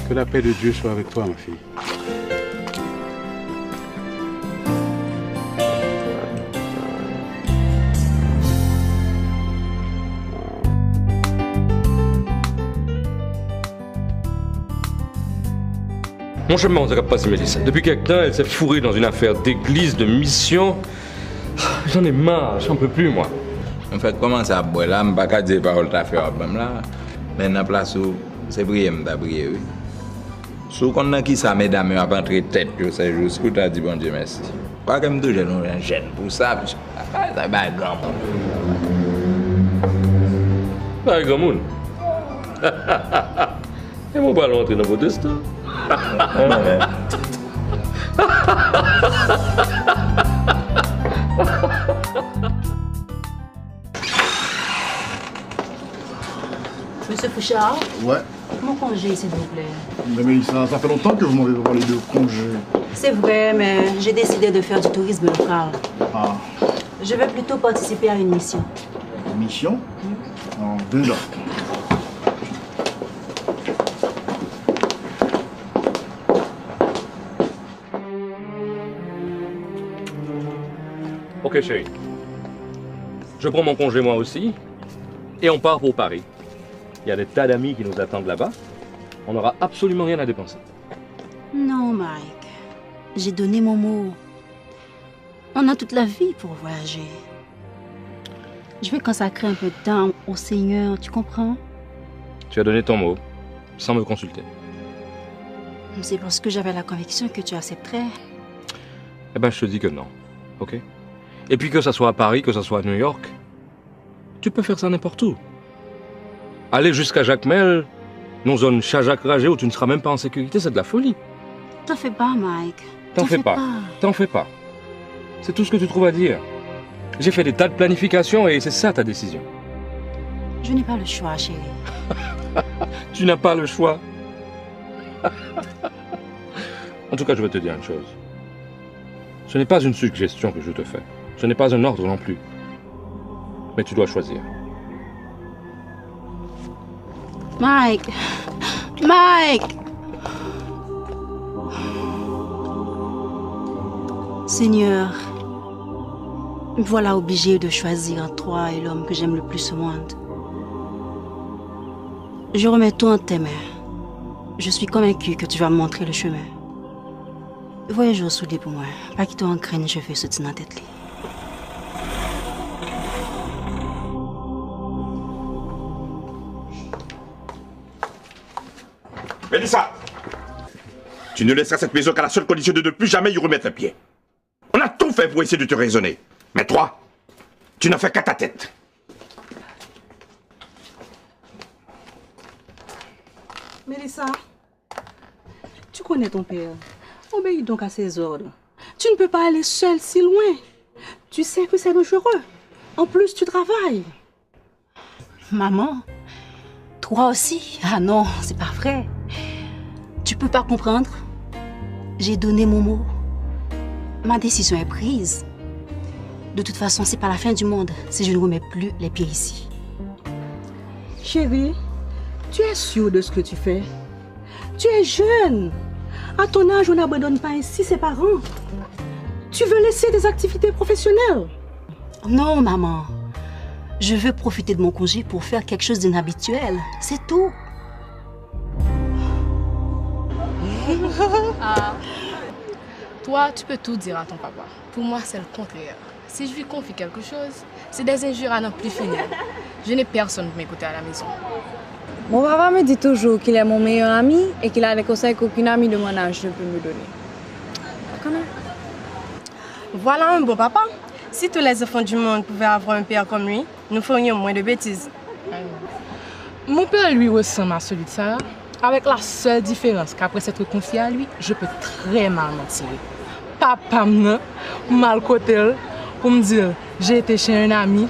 Que la paix de Dieu soit avec toi, ma fille. Mon chemin, on ne pas si Mélissa. Depuis quelque temps, elle s'est fourrée dans une affaire d'église, de mission. J'en ai marre, j'en peux plus, moi. En fait, comment ça, boy, là, je ne peux pas dire parole ta faire même là. Mais dans la place où c'est prier, je prier, oui. Si on a qui ça, mesdames, à pas entrer tête, c'est juste pour te dire bon Dieu merci. Pas comme deux jeunes, un jeune pour ça, ça va être grand monde. Pas grand monde. Et mon ballon entrer dans votre destin. Monsieur Fouchard? Ouais. Mon congé, s'il vous plaît. Mais ça fait longtemps que vous m'avez parlé de congé. C'est vrai, mais j'ai décidé de faire du tourisme local. Ah. Je vais plutôt participer à une mission. Une mission? En déjà. Ok, chérie. Je prends mon congé moi aussi. Et on part pour Paris. Il y a des tas d'amis qui nous attendent là-bas. On n'aura absolument rien à dépenser. Non, Mike. J'ai donné mon mot. On a toute la vie pour voyager. Je vais consacrer un peu de temps au Seigneur, tu comprends? Tu as donné ton mot, sans me consulter. C'est parce que j'avais la conviction que tu accepterais. Eh ben, je te dis que non, ok? Et puis que ça soit à Paris, que ça soit à New York, tu peux faire ça n'importe où. Aller jusqu'à Jacmel, dans zone Chajak-Ragé où tu ne seras même pas en sécurité, c'est de la folie. T'en fais pas, Mike. T'en fais pas. T'en fais pas. C'est tout ce que tu trouves à dire. J'ai fait des tas de planifications et c'est ça ta décision. Je n'ai pas le choix, chérie. Tu n'as pas le choix. En tout cas, je vais te dire une chose. Ce n'est pas une suggestion que je te fais. Ce n'est pas un ordre non plus. Mais tu dois choisir. Mike! Mike! Seigneur, me voilà obligée de choisir entre toi et l'homme que j'aime le plus au monde. Je remets tout en tes mains. Je suis convaincue que tu vas me montrer le chemin. Voyage au soudé pour moi. Pas qu'il en craigne, je fais ce dans la tête. Mélissa, tu ne laisseras cette maison qu'à la seule condition de ne plus jamais y remettre un pied. On a tout fait pour essayer de te raisonner. Mais toi, tu n'as fait qu'à ta tête. Mélissa, tu connais ton père. Obéis donc à ses ordres. Tu ne peux pas aller seule si loin. Tu sais que c'est dangereux. En plus, tu travailles. Maman, toi aussi? Ah non, c'est pas vrai. Tu peux pas comprendre. J'ai donné mon mot. Ma décision est prise. De toute façon, c'est pas la fin du monde si je ne remets plus les pieds ici. Chérie, tu es sûre de ce que tu fais? Tu es jeune. À ton âge, on n'abandonne pas ainsi ses parents. Tu veux laisser des activités professionnelles? Non, maman. Je veux profiter de mon congé pour faire quelque chose d'inhabituel. C'est tout. Ah, toi, tu peux tout dire à ton papa. Pour moi, c'est le contraire. Si je lui confie quelque chose, c'est des injures à n'en plus finir. Je n'ai personne pour m'écouter à la maison. Mon papa me dit toujours qu'il est mon meilleur ami et qu'il a des conseils qu'aucune amie de mon âge ne peut me donner. Voilà un beau papa. Si tous les enfants du monde pouvaient avoir un père comme lui, nous ferions moins de bêtises. Mon père, lui, ressemble à celui de Sarah, avec la seule différence qu'après s'être confié à lui, je peux très mal m'en tirer. Papa mal côté pour me dire, j'ai été chez un ami,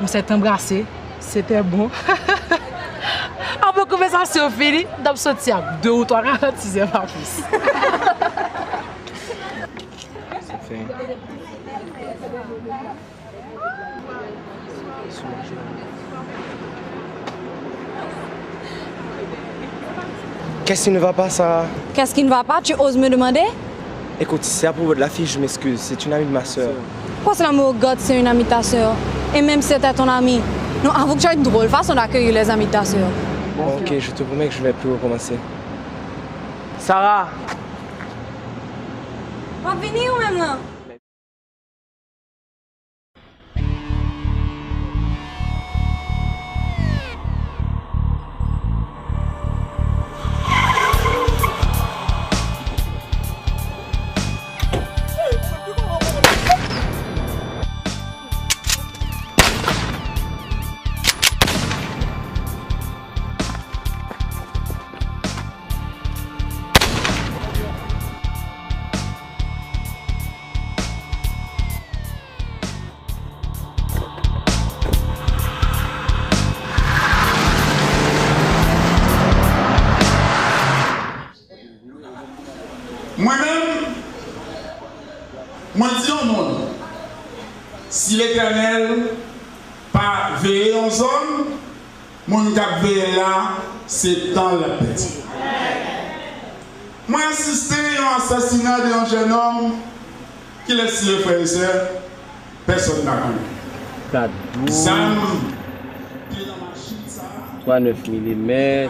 on s'est embrassé, c'était bon. Après conversation finie, d'ab sorti à 2 ou 3 ralentissements pas plus. Qu'est-ce qui ne va pas, Sarah? Qu'est-ce qui ne va pas? Tu oses me demander? Écoute, si c'est à propos de la fille, je m'excuse. C'est une amie de ma soeur. Pourquoi cela me regarde, c'est une amie de ta soeur? Et même si c'était ton amie. Non, avoue que tu as une drôle façon d'accueillir les amis de ta soeur. Ok, je te promets que je ne vais plus recommencer. Sarah! Va venir ou même là? Moi-même, moi dis au monde, si l'Éternel pas veillé en zone, mon cap veillé là, c'est dans la paix. Moi assisté à l'assassinat d'un jeune homme qui laisse le frère et soeur, personne n'a connu. Sam, 3,9 mm,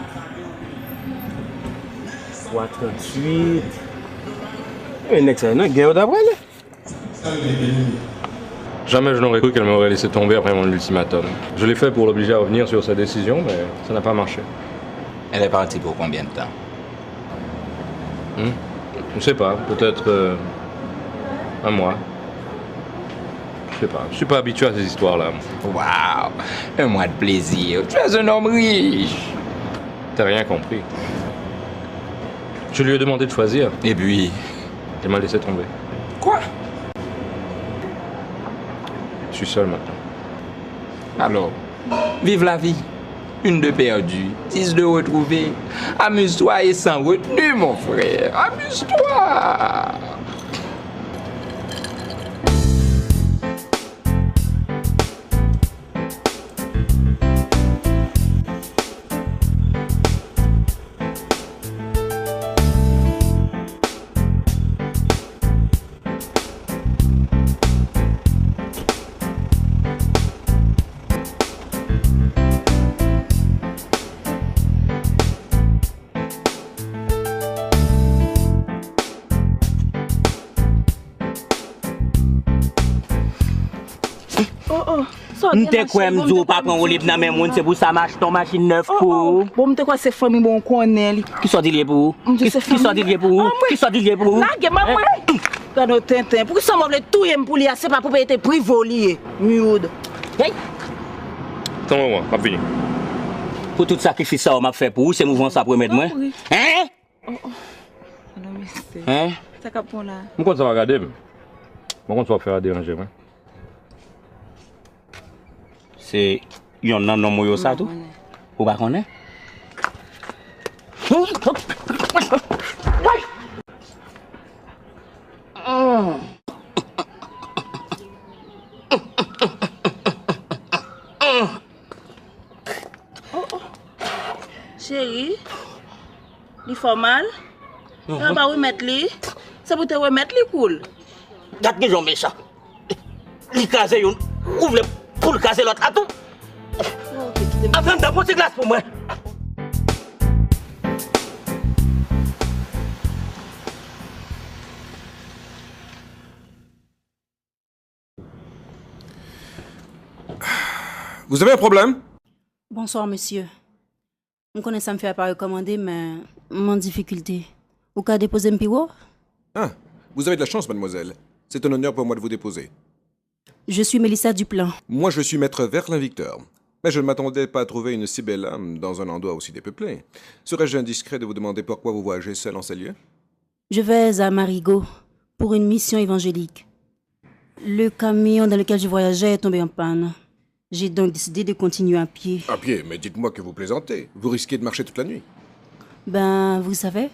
3,38. Mais excellent, guerre d'après. Jamais je n'aurais cru qu'elle m'aurait laissé tomber après mon ultimatum. Je l'ai fait pour l'obliger à revenir sur sa décision, mais ça n'a pas marché. Elle est partie pour combien de temps? Je ne sais pas, peut-être un mois. Je sais pas, je suis pas habitué à ces histoires-là. Waouh, un mois de plaisir. Tu es un homme riche. T'as rien compris. Je lui ai demandé de choisir. Et puis? Elle m'a laissé tomber. Quoi? Je suis seul maintenant. Alors, vive la vie. Une de perdue, 10 de retrouvée. Amuse-toi et sans retenue, mon frère. Amuse-toi. M'te quoi m'dou pas prendre libre dans même monde c'est pour ça marche ton machine neuf pour. Bon m'te quoi c'est famille bon connaît. Qui soit dit pour? Qui soit dit pour? Qui soit dit pour? La gueule maman. Regarde Tintin, pourquoi ça m'a tout pour lui, c'est pas pour être privolier, miude. Hey! Attends-moi, pas fini. Pour tout sacrifice ça, on m'a fait pour vous, c'est mouvement ça pour mettre moi. Hein? Hein? Ça capon là. Pourquoi ça va regarder? Pourquoi ça va faire déranger, moi? C'est yon nan non moyo ça tout? Ou pas connaît? Chérie, il fait mal. On va remettre lui. Ça pour te remettre lui cool. Date que j'en mets ça. Il case yon. Ouvre pour le caser l'autre à tout. Avant d'apporter glace pour moi. Vous avez un problème? Bonsoir, monsieur. Je connais ça me fait pas recommander, mais mon difficulté. Vous pouvez déposer un piro? Ah, vous avez de la chance, mademoiselle. C'est un honneur pour moi de vous déposer. Je suis Mélissa Duplan. Moi, je suis maître Verlin Victor. Mais je ne m'attendais pas à trouver une si belle âme dans un endroit aussi dépeuplé. Serais-je indiscret de vous demander pourquoi vous voyagez seul en ces lieux? Je vais à Marigot pour une mission évangélique. Le camion dans lequel je voyageais est tombé en panne. J'ai donc décidé de continuer à pied. À pied? Mais dites-moi que vous plaisantez. Vous risquez de marcher toute la nuit. Ben, vous savez,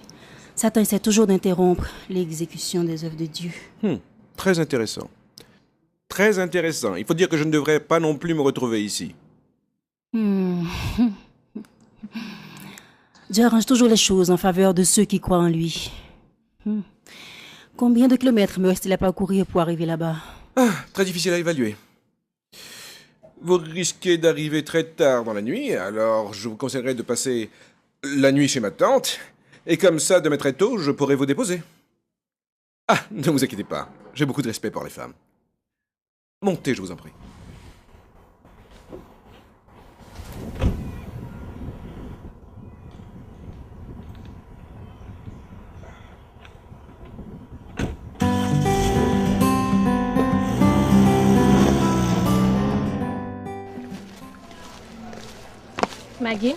Satan essaie toujours d'interrompre l'exécution des œuvres de Dieu. Très intéressant. Très intéressant. Il faut dire que je ne devrais pas non plus me retrouver ici. Dieu arrange toujours les choses en faveur de ceux qui croient en lui. Combien de kilomètres me reste-t-il à parcourir pour arriver là-bas? Très difficile à évaluer. Vous risquez d'arriver très tard dans la nuit, alors je vous conseillerais de passer la nuit chez ma tante, et comme ça, demain très tôt, je pourrai vous déposer. Ah, ne vous inquiétez pas, j'ai beaucoup de respect pour les femmes. Montez, je vous en prie. Maggie,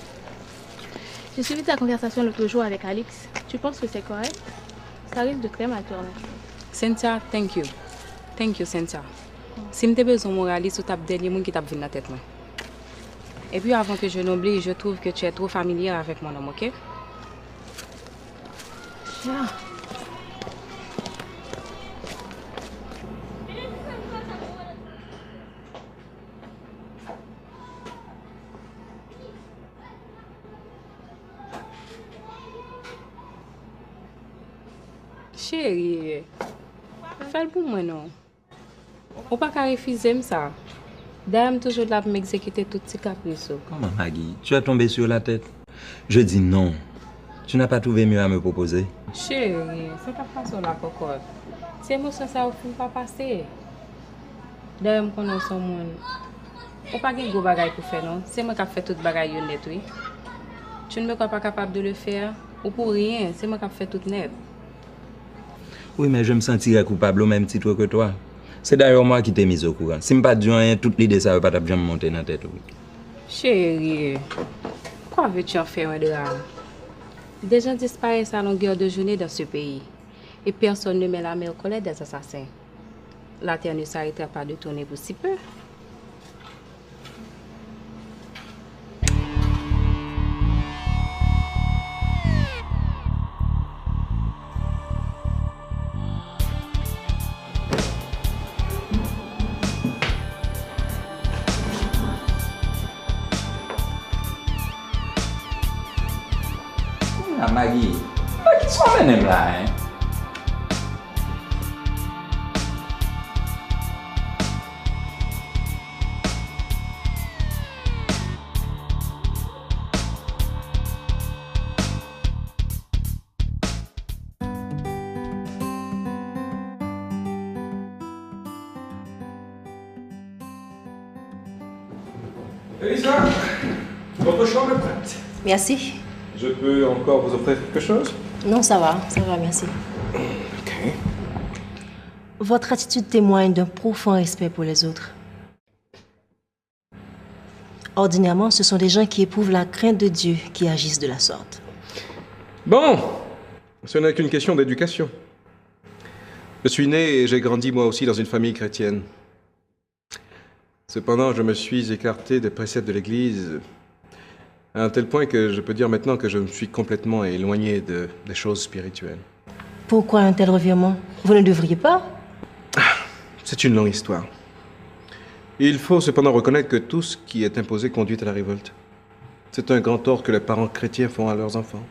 j'ai suivi ta conversation l'autre jour avec Alix. Tu penses que c'est correct? Ça risque de très mal tourner. Cynthia, thank you. Thank you, Cynthia. Si je besoin de moraliste, tu as des gens qui t'ont vu dans la tête. Et puis avant que je n'oublie, je trouve que tu es trop familier avec mon homme, ok? Yeah. Chérie, fais-le pour moi, non? Ou pas qu'à refuser ça. D'ailleurs, toujours là pour m'exécuter toutes ces caprices. Comment, Maggie? Tu as tombé sur la tête? Je dis non. Tu n'as pas trouvé mieux à me proposer? Chérie, c'est pas façon la cocotte. C'est émotion ça ne peut pas passer. D'ailleurs, je connais son monde. Ou pas qu'il y a des bagages pour faire, non? C'est moi qui ai fait tout bagages net, oui. Tu ne me crois pas capable de le faire? Ou pour rien, c'est moi qui ai fait tout net. Oui, mais je me sentirais coupable au même titre que toi. C'est d'ailleurs moi qui t'ai mis au courant. Si je ne pas dit rien, toute l'idée, ça ne va pas bien me monter dans la tête. Oui. Chérie, pourquoi veux-tu en faire un drame? Des gens disparaissent à longueur de journée dans ce pays. Et personne ne met la main au collet des assassins. La terre ne s'arrêtera pas de tourner pour si peu. Maggie, qui sont même là, hein? Elisa, votre chambre est prête. Merci. Je peux encore vous offrir quelque chose? Non, ça va, merci. Ok. votre attitude témoigne d'un profond respect pour les autres. Ordinairement, ce sont des gens qui éprouvent la crainte de Dieu qui agissent de la sorte. Bon, ce n'est qu'une question d'éducation. Je suis né et j'ai grandi moi aussi dans une famille chrétienne. Cependant, je me suis écarté des préceptes de l'Église à un tel point que je peux dire maintenant que je me suis complètement éloigné des choses spirituelles. Pourquoi un tel revirement? Vous ne devriez pas? C'est une longue histoire. Il faut cependant reconnaître que tout ce qui est imposé conduit à la révolte. C'est un grand tort que les parents chrétiens font à leurs enfants.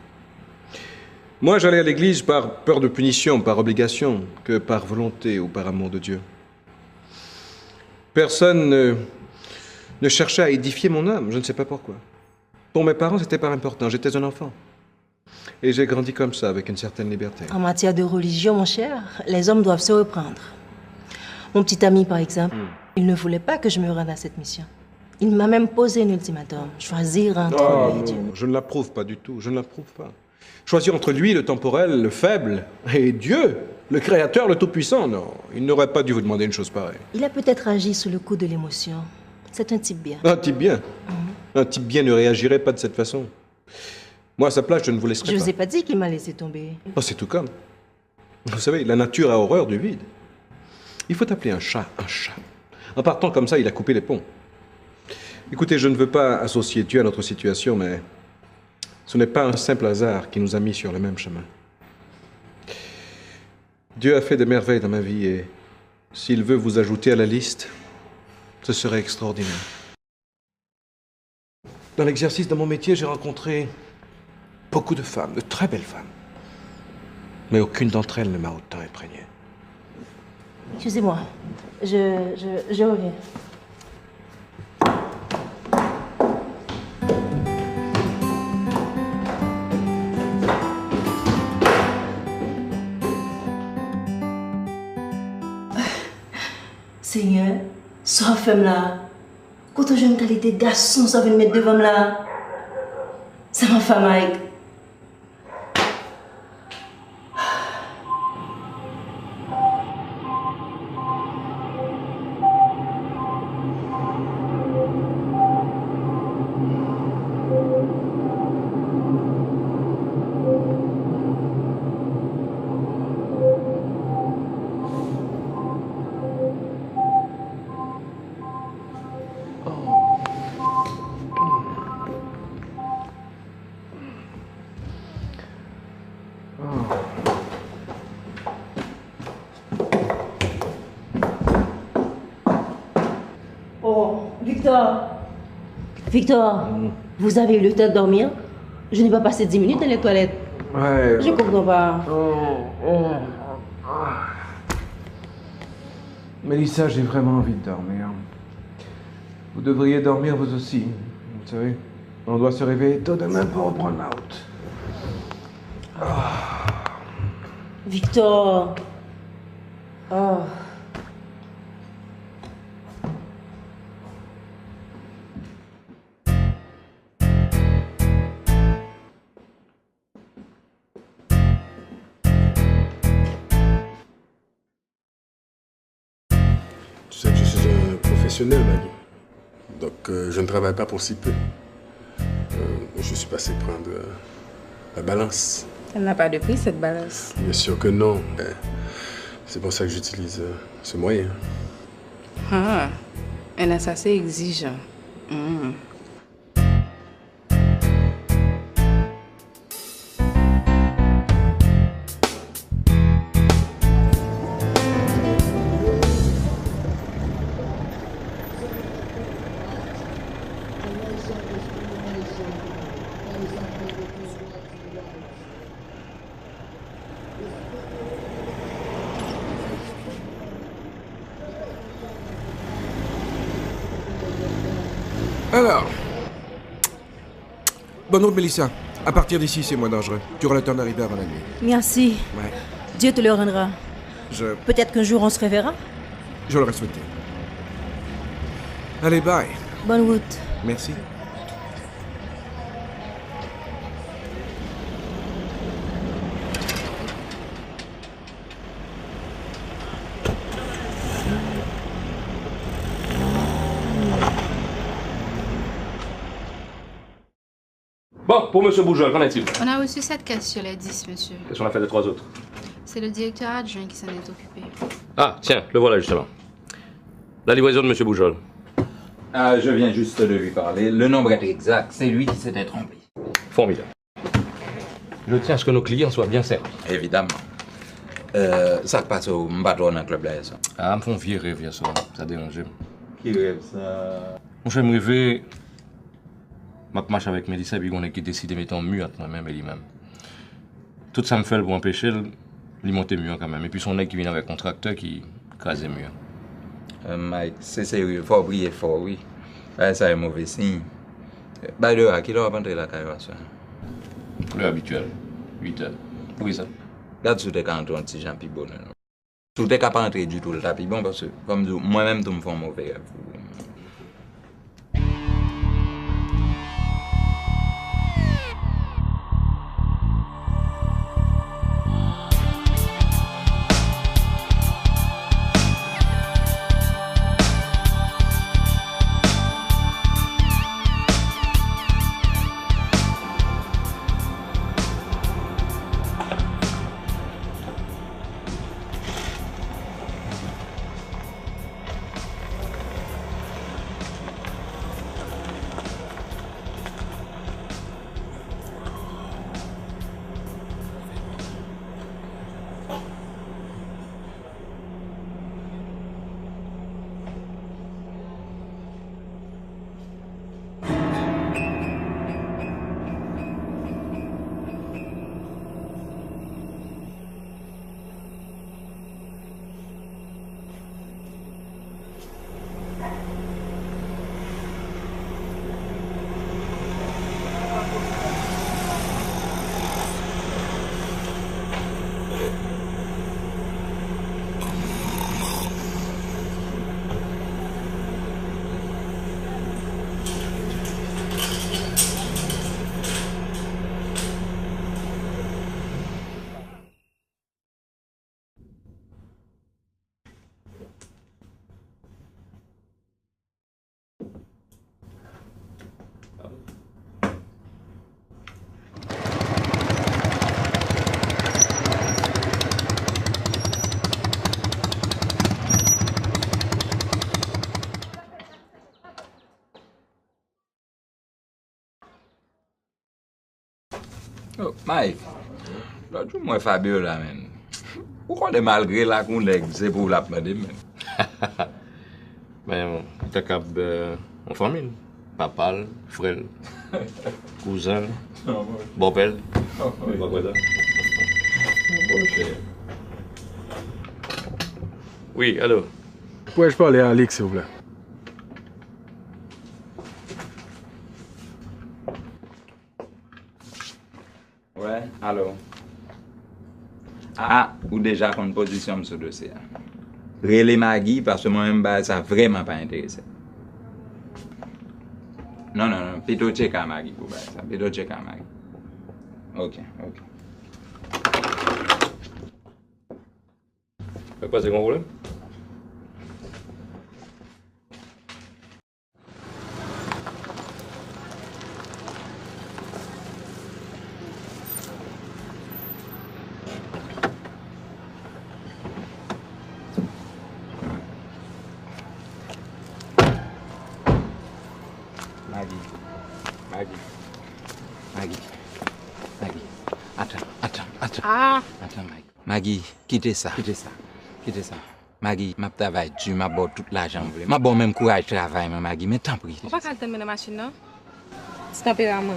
Moi, j'allais à l'église par peur de punition, par obligation, que par volonté ou par amour de Dieu. Personne ne cherchait à édifier mon âme, je ne sais pas pourquoi. Pour mes parents, c'était pas important, j'étais un enfant. Et j'ai grandi comme ça, avec une certaine liberté. En matière de religion, mon cher, les hommes doivent se reprendre. Mon petit ami, par exemple, il ne voulait pas que je me rende à cette mission. Il m'a même posé un ultimatum, choisir entre lui et Dieu. Je ne l'approuve pas du tout, je ne l'approuve pas. Choisir entre lui, le temporel, le faible, et Dieu, le Créateur, le Tout-Puissant, non. Il n'aurait pas dû vous demander une chose pareille. Il a peut-être agi sous le coup de l'émotion. C'est un type bien. Un type bien. Un type bien ne réagirait pas de cette façon. Moi, à sa place, je ne vous laisserai Je pas. vous ai pas dit qu'il m'a laissé tomber. Oh, c'est tout comme. Vous savez, la nature a horreur du vide. Il faut appeler un chat un chat. En partant comme ça, il a coupé les ponts. Écoutez, je ne veux pas associer Dieu à notre situation, mais ce n'est pas un simple hasard qui nous a mis sur le même chemin. Dieu a fait des merveilles dans ma vie et s'il veut vous ajouter à la liste, ce serait extraordinaire. Dans l'exercice de mon métier, j'ai rencontré beaucoup de femmes, de très belles femmes. Mais aucune d'entre elles ne m'a autant imprégné. Excusez-moi, je reviens. Seigneur, ça femme là, quand je me qualité garçon, ça vient me mettre devant là. C'est ma femme avec. Victor, vous avez eu le temps de dormir? Je n'ai pas passé 10 minutes dans les toilettes. Ouais. Je comprends pas. Mélissa, j'ai vraiment envie de dormir. Vous devriez dormir vous aussi. Vous savez, on doit se réveiller tôt demain pour reprendre la route. Victor. Oh. Tu sais que je suis un professionnel, Maggie. Donc, je ne travaille pas pour si peu. Je suis passé prendre la balance. Elle n'a pas de prix, cette balance. Bien sûr que non. C'est pour ça que j'utilise ce moyen. Ah, elle est assez exigeant. Alors, bonne route, Mélissa. À partir d'ici, c'est moins dangereux. Tu auras le temps d'arriver avant la nuit. Merci. Ouais. Dieu te le rendra. Peut-être qu'un jour on se reverra. Je l'aurais souhaité. Allez, bye. Bonne route. Merci. Bon, pour M. Boujol, qu'en est-il? On a reçu 7 caisses sur les 10, monsieur. Qu'est-ce qu'on a fait des 3 autres? C'est le directeur adjoint qui s'en est occupé. Ah, tiens, le voilà justement. La livraison de M. Boujol. Ah, je viens juste de lui parler. Le nombre est exact. C'est lui qui s'était trompé. Formidable. Je tiens à ce que nos clients soient bien servis. Évidemment. Ça passe au patron dans le club là, ça. Ah, me font vieux rêve hier soir. Ça dérange. Qui rêve ça? Mon cher me rêver. Ma marche avec Mélissa, puis on a qui décide de mettre en muette moi-même et lui-même. Tout ça me fait pour empêcher de monter mieux quand même. Et puis son nez qui vient avec un contracteur qui crase mieux. Mike, c'est sérieux. Faut prier fort, oui. Ça est mauvais signe. By the way, à qui l'heure va entrer la carrière? L'heure habituelle. 8 heures. Oui, ça. Regarde si tu es quand un petit Jean Pibon. Si tu n'es pas entrer du tout le tapis bon, parce que comme moi-même, tu me fais un mauvais rêve. Oh, Mike, là, tu moi Fabio là, man. Pourquoi de malgré la qu'on c'est pour la demander, man? Ben, t'as qu'à en famille. Papa, frère, cousin, beau-père. Oui, allô? Pourrais-je parler à Alix, s'il vous plaît? Ouais, allô? Ah, ou déjà qu'on position sur ce dossier. Relais Maggie, parce que moi-même, ça vraiment pas intéressé. Non, plutôt check à Maggie pour ça. Plutôt check à Maggie. Ok. C'est quoi, c'est mon problème? Attends. Attends, Maggie, quittez ça. Maggie, ma travail, tu m'as bon toute l'argent. Ma bon même courage de travail, Maggie, mais t'en prie. On va pas terminer la machine, non? C'est tempérament.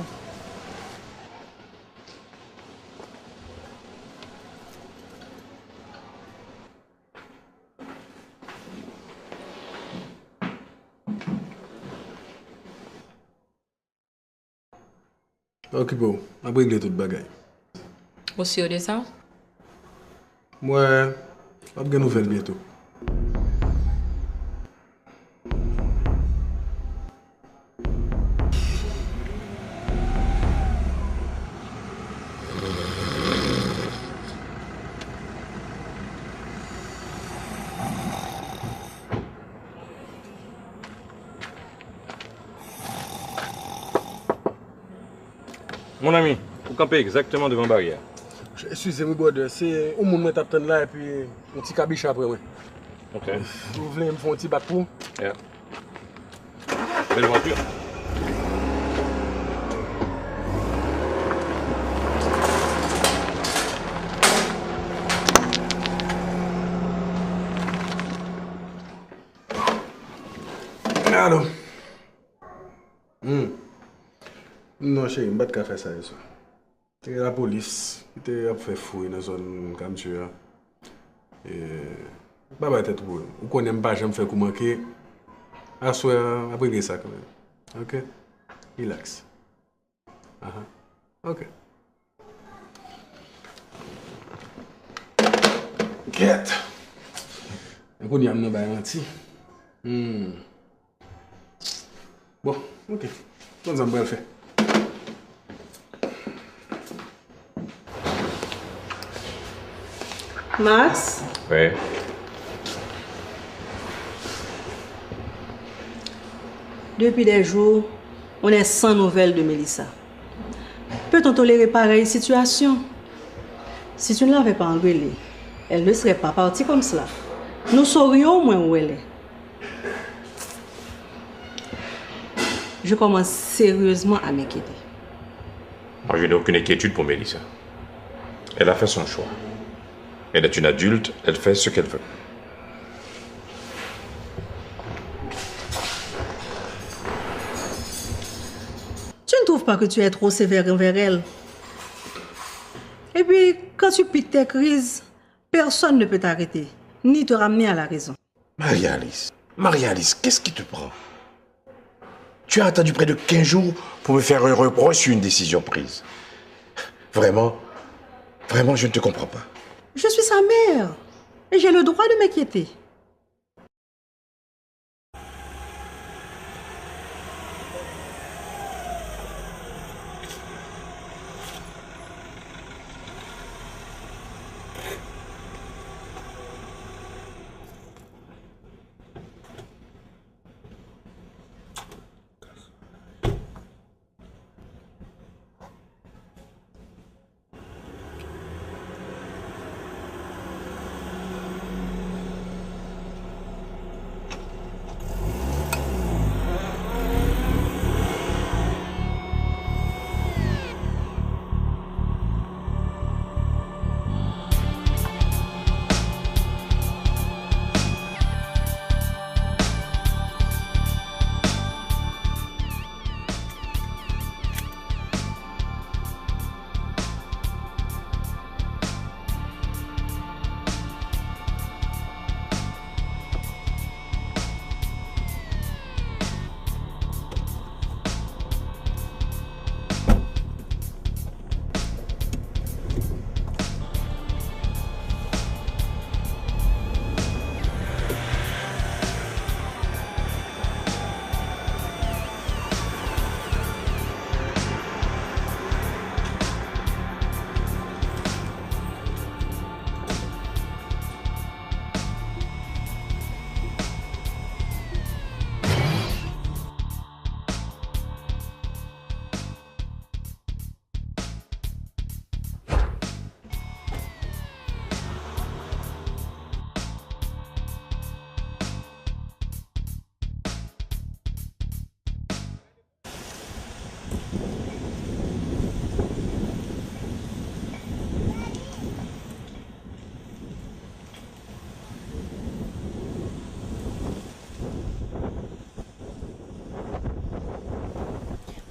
Ok, bon, on va régler tout le bagage. Aussi, de ça? Moi, on va nous faire bientôt. Mon ami, vous campez exactement devant la barrière. Excusez-moi, brother, c'est au moment où tu attends là et puis un petit cabiche après. Ouais. Ok. Vous voulez me faire un petit bac pour? Yeah. Belle voiture. Allô? Non, chérie, je ne vais pas faire ça. C'est la police qui a fait fouiller dans la zone comme tu as. Et. Pas de tête. Vous connaissez pas, je me fais comment que. À soi, après ça quand même. Ok? Relax. Ok. Quête. Vous n'y a pas menti. Bon, ok. Bonne ça me faire. Max? Oui. Depuis des jours, on est sans nouvelles de Mélissa. Peut-on tolérer pareille situation? Si tu ne l'avais pas engueulée, elle ne serait pas partie comme cela. Nous saurions au moins où elle est. Je commence sérieusement à m'inquiéter. Moi, je n'ai aucune inquiétude pour Mélissa. Elle a fait son choix. Elle est une adulte, elle fait ce qu'elle veut. Tu ne trouves pas que tu es trop sévère envers elle? Et puis, quand tu piques tes crises, personne ne peut t'arrêter, ni te ramener à la raison. Marie-Alice, qu'est-ce qui te prend? Tu as attendu près de 15 jours pour me faire un reproche sur une décision prise. Vraiment, je ne te comprends pas. Je suis sa mère et j'ai le droit de m'inquiéter.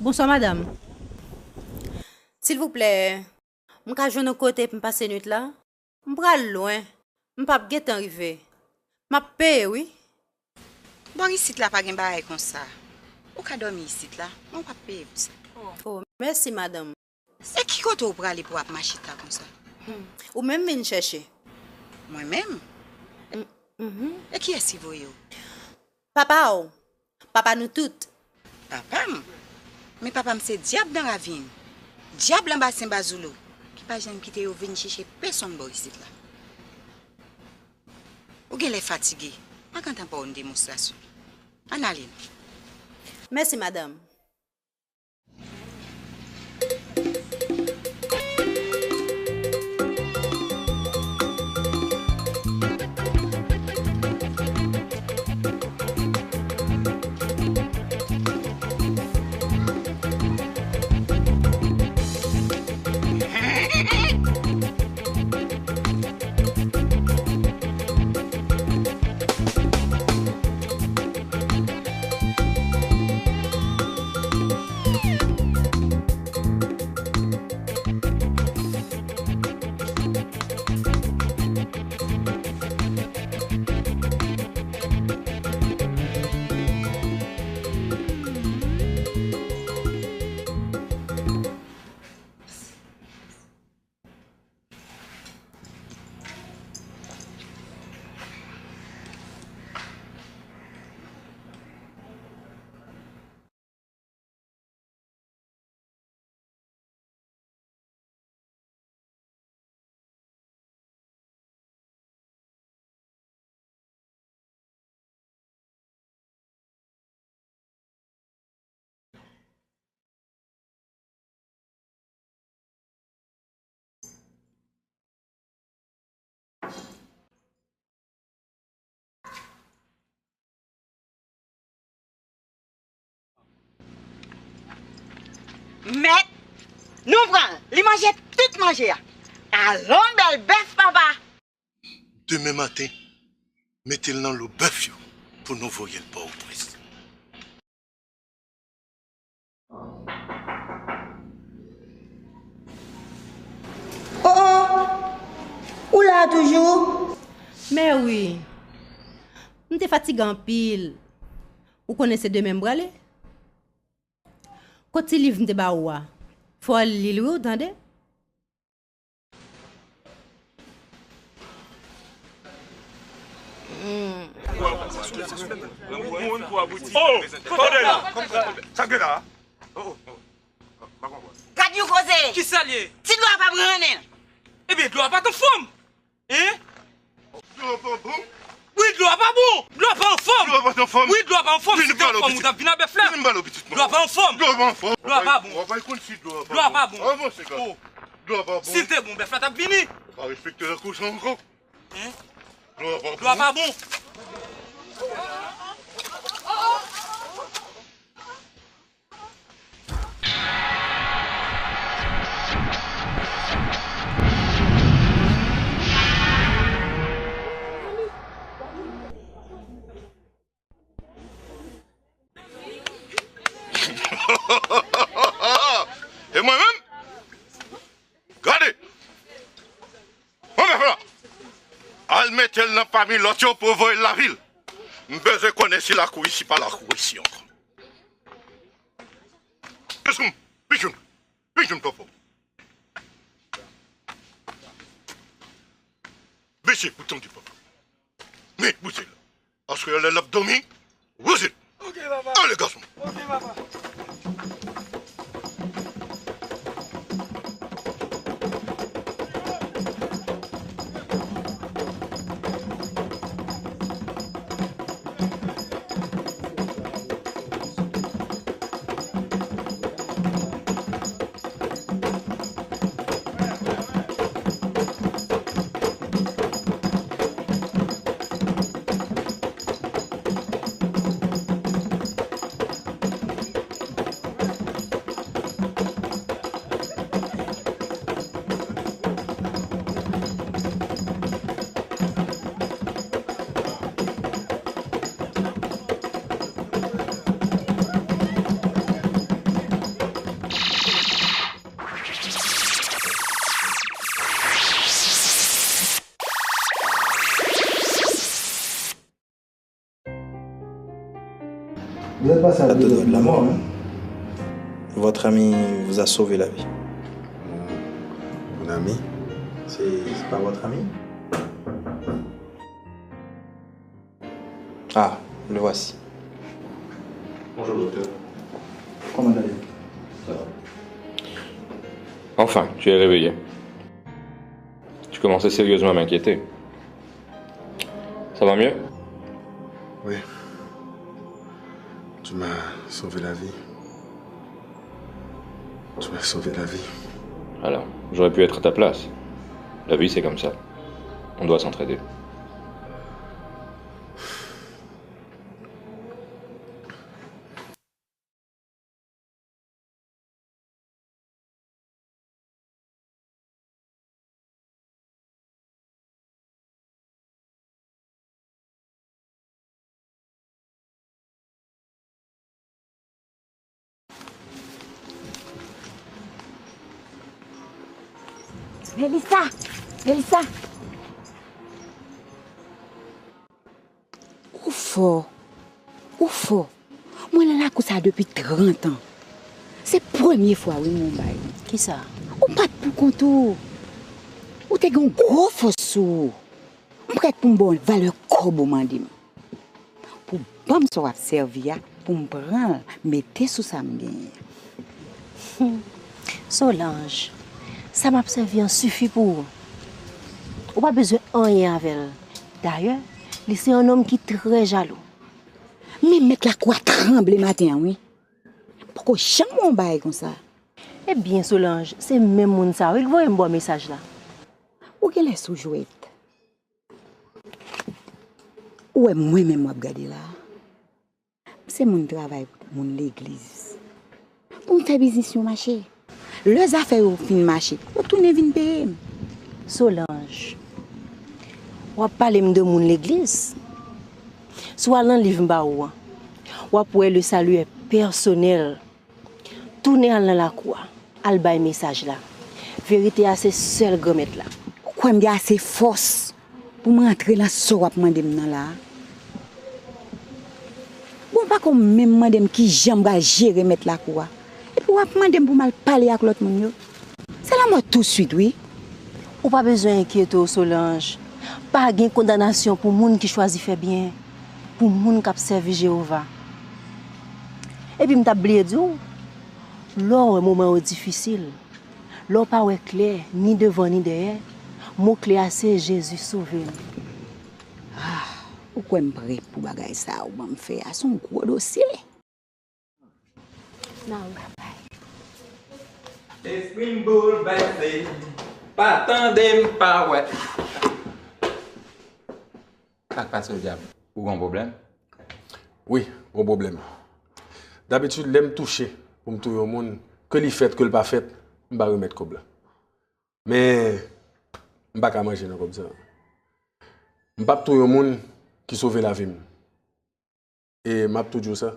Bonsoir, madame. S'il vous plaît, je vais jouer de côté pour passer la nuit là. Je vais loin. Je ne vais pas arriver. Je paye, oui. Bon, ici, là, pas de bail comme ça. Ou ka dormir ici, là, on va payer pour ça. Oh, merci, madame. Et qui côté pour aller pour marcher comme ça? Ou même me chercher. Moi-même? Et qui est-ce qui vous? Papa, oh. Papa, nous toutes. Papa? Mais papa, c'est diable dans la vie. Diable en bas, c'est Bazoulo. Qui pas jamais quitter ou venir chercher personne bon ici, là. Ou qu'elle est fatiguée. Je ne pas une démonstration. Analyse. Merci, madame. Mais, nous prenons, les manger tout manger. Allons, belle bœuf, papa. Demain matin, mettez-le dans le bœuf pour nous voir le pas au presse. Ou là toujours? Mais oui. Je suis fatigué en pile. Vous connaissez de même bralé? Quand il livre de baoua, faut aller lire, vous entendez? Oh, attendez là. Ça que là. Quand tu causes. Qui s'allie? Tu dois pas prendre. Eh bien, tu dois pas te forme. Hein? Tu dois pas bon? Oui, tu dois pas bon. Tu dois pas en forme. Tu dois pas en forme? Oui, tu dois pas en forme. Tu Si tu es en forme, tu as fini avec fleur. Tu dois pas en forme. Tu dois pas en forme. Tu dois pas bon. On va pas contre si tu dois pas. Tu dois pas bon. Avant, c'est quoi? Tu dois pas bon. Si tu es bon, ben fleur, tu as fini. On va respecter la course encore. Hein? Tu dois pas bon. Tu dois pas bon. Et moi-même, regardez, on va faire. Al mettre dans la famille l'autre pour voir la ville. Je besoin connaître si la cour ici, pas la cour ici encore. Qu'est-ce que je ne peux pas. Baissez, bouton du papa. Mais, vous êtes là. Parce que l'abdomen, vous êtes. Ok, papa. Allez, garçon. Ok, papa. Vous êtes passé à deux doigts de la mort, hein? Votre ami vous a sauvé la vie. Mon ami? C'est pas votre ami? Ah, le voici. Bonjour, docteur. Comment allez-vous? Ça va. Enfin, tu es réveillé. Tu commençais sérieusement à m'inquiéter. Ça va mieux? Oui. Tu m'as sauvé la vie. Tu m'as sauvé la vie. Alors, j'aurais pu être à ta place. La vie, c'est comme ça. On doit s'entraider. Mélissa. Où faut? Moi, là, comme ça depuis 30 ans. C'est la première fois, oui, mon bail. Qui ça? Ou pas pour contour. Ou t'es un gros fossou. On prête pour une bonne valeur comme on dit. Pour bon me soit servi, pour me prendre, mettre sous sa main. Solange, ça m'a servi en suffit pour. On pas besoin de rien avec elle. D'ailleurs, c'est un homme qui est très jaloux. Mais mettre la quoi trembler matin, oui. Pourquoi jamais on baille comme ça? Eh bien, Solange, c'est même mon ça. Il voit un bon message là. Où qu'elle est sous-jouette? Où est moi-même, moi, regarder là? C'est mon travail pour l'église. Pour me faire business sur marché. Les affaires au fin marché. Vous tournez vinn payer. Solange. Ou parler de mon l'église. Soit dans livre ba ou. Ou pour le salut est personnel. Tourner dans la croix. Al bay message là. Vérité à c'est seul grand là. Pourquoi me assez force pour m'entrer là so pour demander là. Bon pas comme même madame qui j'aime va gérer mettre la croix. Et puis on demander pour mal parler avec l'autre monde. C'est la mort tout de suite oui. Ou pas besoin d'inquiéter Solange. Pas de condamnation pour moun qui choisit faire bien, pour moun qui servi Jéhovah. Et puis m'ta oublié dire lors un moment difficile, lors pas clair ni devant ni derrière, mot clé c'est Jésus sauvé. Ah, pourquoi me prêt pour bagay ça ou me faire son gros dossier. Non. Esprit bouleversé, pas tandem pas ouais. Ça passe au diable. Ou un problème? Oui, un problème. D'habitude, l'aime toucher pour me toucher au monde. Que li fait, que le pas fait, je vais remettre comme là. Mais, je ne vais pas manger comme ça. Je ne vais pas toucher au monde qui sauve la vie. Et je vais toujours ça.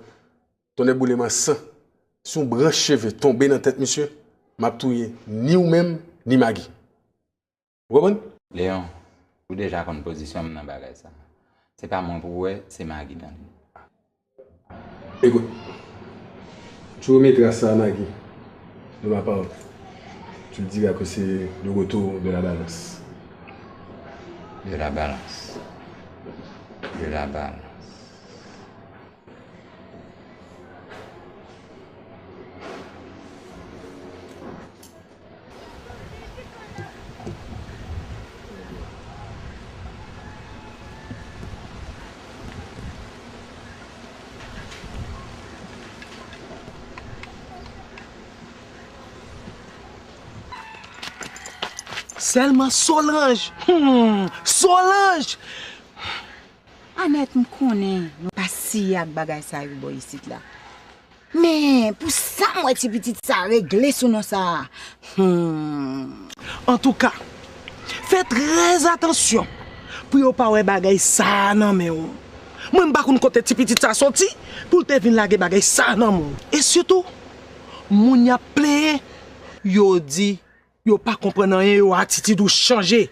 Ton éboulement sang, si on branche cheveux tomber dans la tête, monsieur, je vais toucher ni ou même, ni Maggie. Vous comprenez? Léon, vous déjà en position dans le bagage ça. C'est pas mon pour c'est Maggie dans lui. Écoute, tu remettras ça à Maggie, de ma part. Tu diras que c'est le retour de la balance. De la balance. De la balance. Seulement Solange. Solange. Annette me connaît, nous pas si avec bagay ça boy ici là. Mais pour ça moi petit ça régler sur nous ça. En tout cas, faites très attention pour ne pas avoir bagay ça non mais moi m'pa konn côté petit ça sorti pour te venir laguer bagay ça non. Et surtout moun y a plein yo dit yo pas comprendre rien yo attitude ou changer.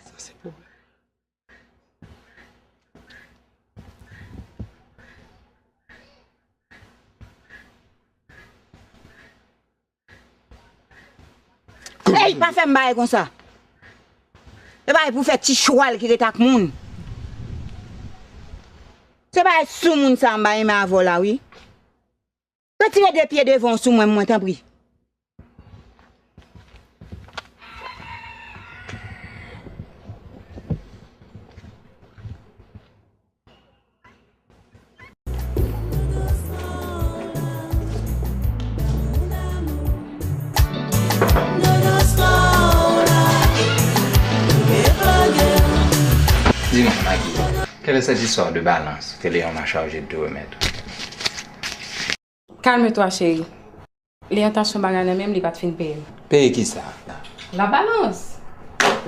Ça c'est pour Hey, pas faire m'baye comme ça. C'est pas pour faire petit choual qui est avec moun. C'est pas sous moun ça m'baye ma vola oui. Retirez des pieds devant sous moi t'en prie. Dis-moi, Maggie, quelle est cette histoire de balance que Léon m'a chargé de te remettre? Calme-toi, chérie. Léon t'a son bagage même, il va te finir payer. Payer qui ça? La balance.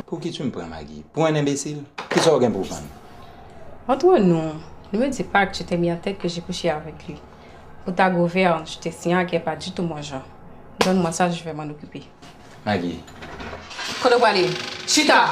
Pour qui tu me prends, Maggie? Pour un imbécile? Qui ça aurait pour prendre? Entre nous, ne me dis pas que tu t'es mis en tête que j'ai couché avec lui. Pour ta gouverne, je t'ai signé qu'elle n'est pas du tout mon genre. Donne-moi ça, je vais m'en occuper. Maggie. Quand on aller? Chita!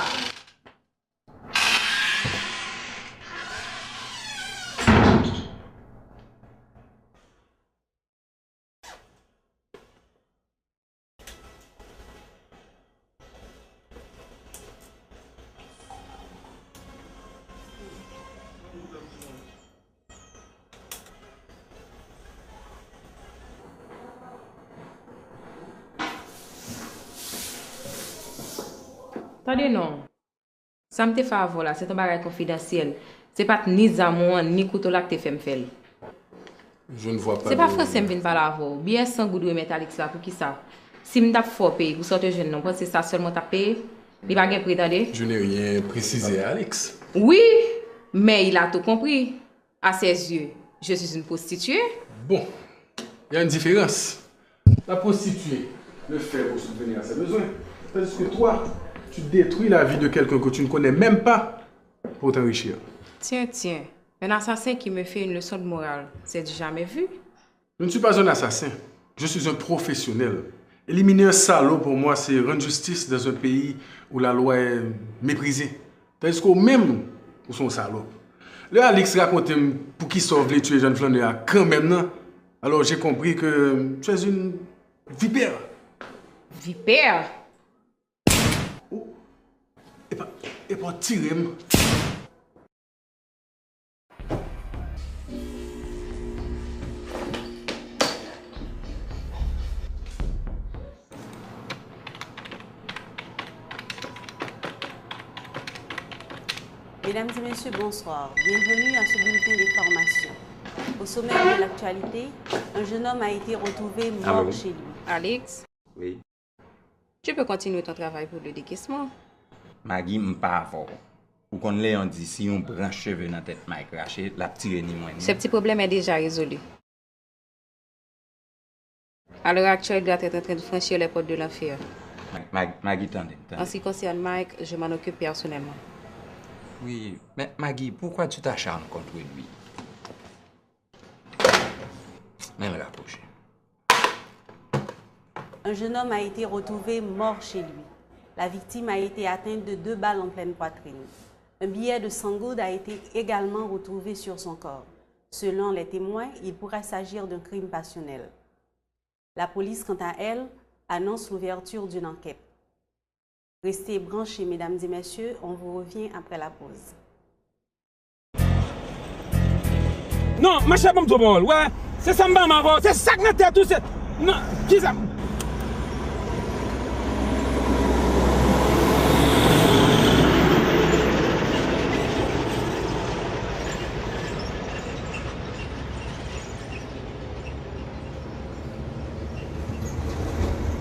Attendez, non. Ça me te fait avoir là, c'est un bagage confidentiel. C'est pas ni zamon, ni couteau là que te fait me faire. Je ne vois pas. C'est pas français me vient parler avec vous. Bien sans goudou métallique ça, pour qui ça? Si je suis fort payé pour sortir jeune, non, c'est ça seulement t'as payé. Il va pas prétendre. Je n'ai rien précisé, Alex. Oui, mais il a tout compris. À ses yeux, je suis une prostituée. Bon, il y a une différence. La prostituée le fait pour subvenir à ses besoins. Tandis que toi, tu détruis la vie de quelqu'un que tu ne connais même pas pour t'enrichir. Tiens, un assassin qui me fait une leçon de morale, c'est du jamais vu. Je ne suis pas un assassin, je suis un professionnel. Éliminer un salaud pour moi, c'est rendre justice dans un pays où la loi est méprisée. Tandis qu'au même, où sont salauds. Le Alex raconte pour qui sauve les tuer jeunes flaneurs quand même, non? Alors j'ai compris que tu es une vipère. Vipère? Oh. Et pas tirer. Mesdames et messieurs, bonsoir. Bienvenue à ce bulletin d'information. Au sommaire de l'actualité, un jeune homme a été retrouvé mort chez lui. Alex? Oui. Tu peux continuer ton travail pour le décaissement. Maggie m'pas fort. Ou qu'on Léon dit si on branche cheveux dans la tête m'a craché, la petite ni moins. Ce petit problème est déjà résolu. À l'heure actuelle, il doit être en train de franchir les portes de l'enfer. Maggie, tendez. En ce qui concerne Mike, je m'en occupe personnellement. Oui, mais Maggie, pourquoi tu t'acharnes contre lui? Même rapproché. Un jeune homme a été retrouvé mort chez lui. La victime a été atteinte de 2 balles en pleine poitrine. Un billet de 100 goudes a été également retrouvé sur son corps. Selon les témoins, il pourrait s'agir d'un crime passionnel. La police, quant à elle, annonce l'ouverture d'une enquête. Restez branchés, mesdames et messieurs, on vous revient après la pause. Non, ma chère, bon, ouais, c'est ça, c'est ça que notre tout, c'est. Non, qui ça?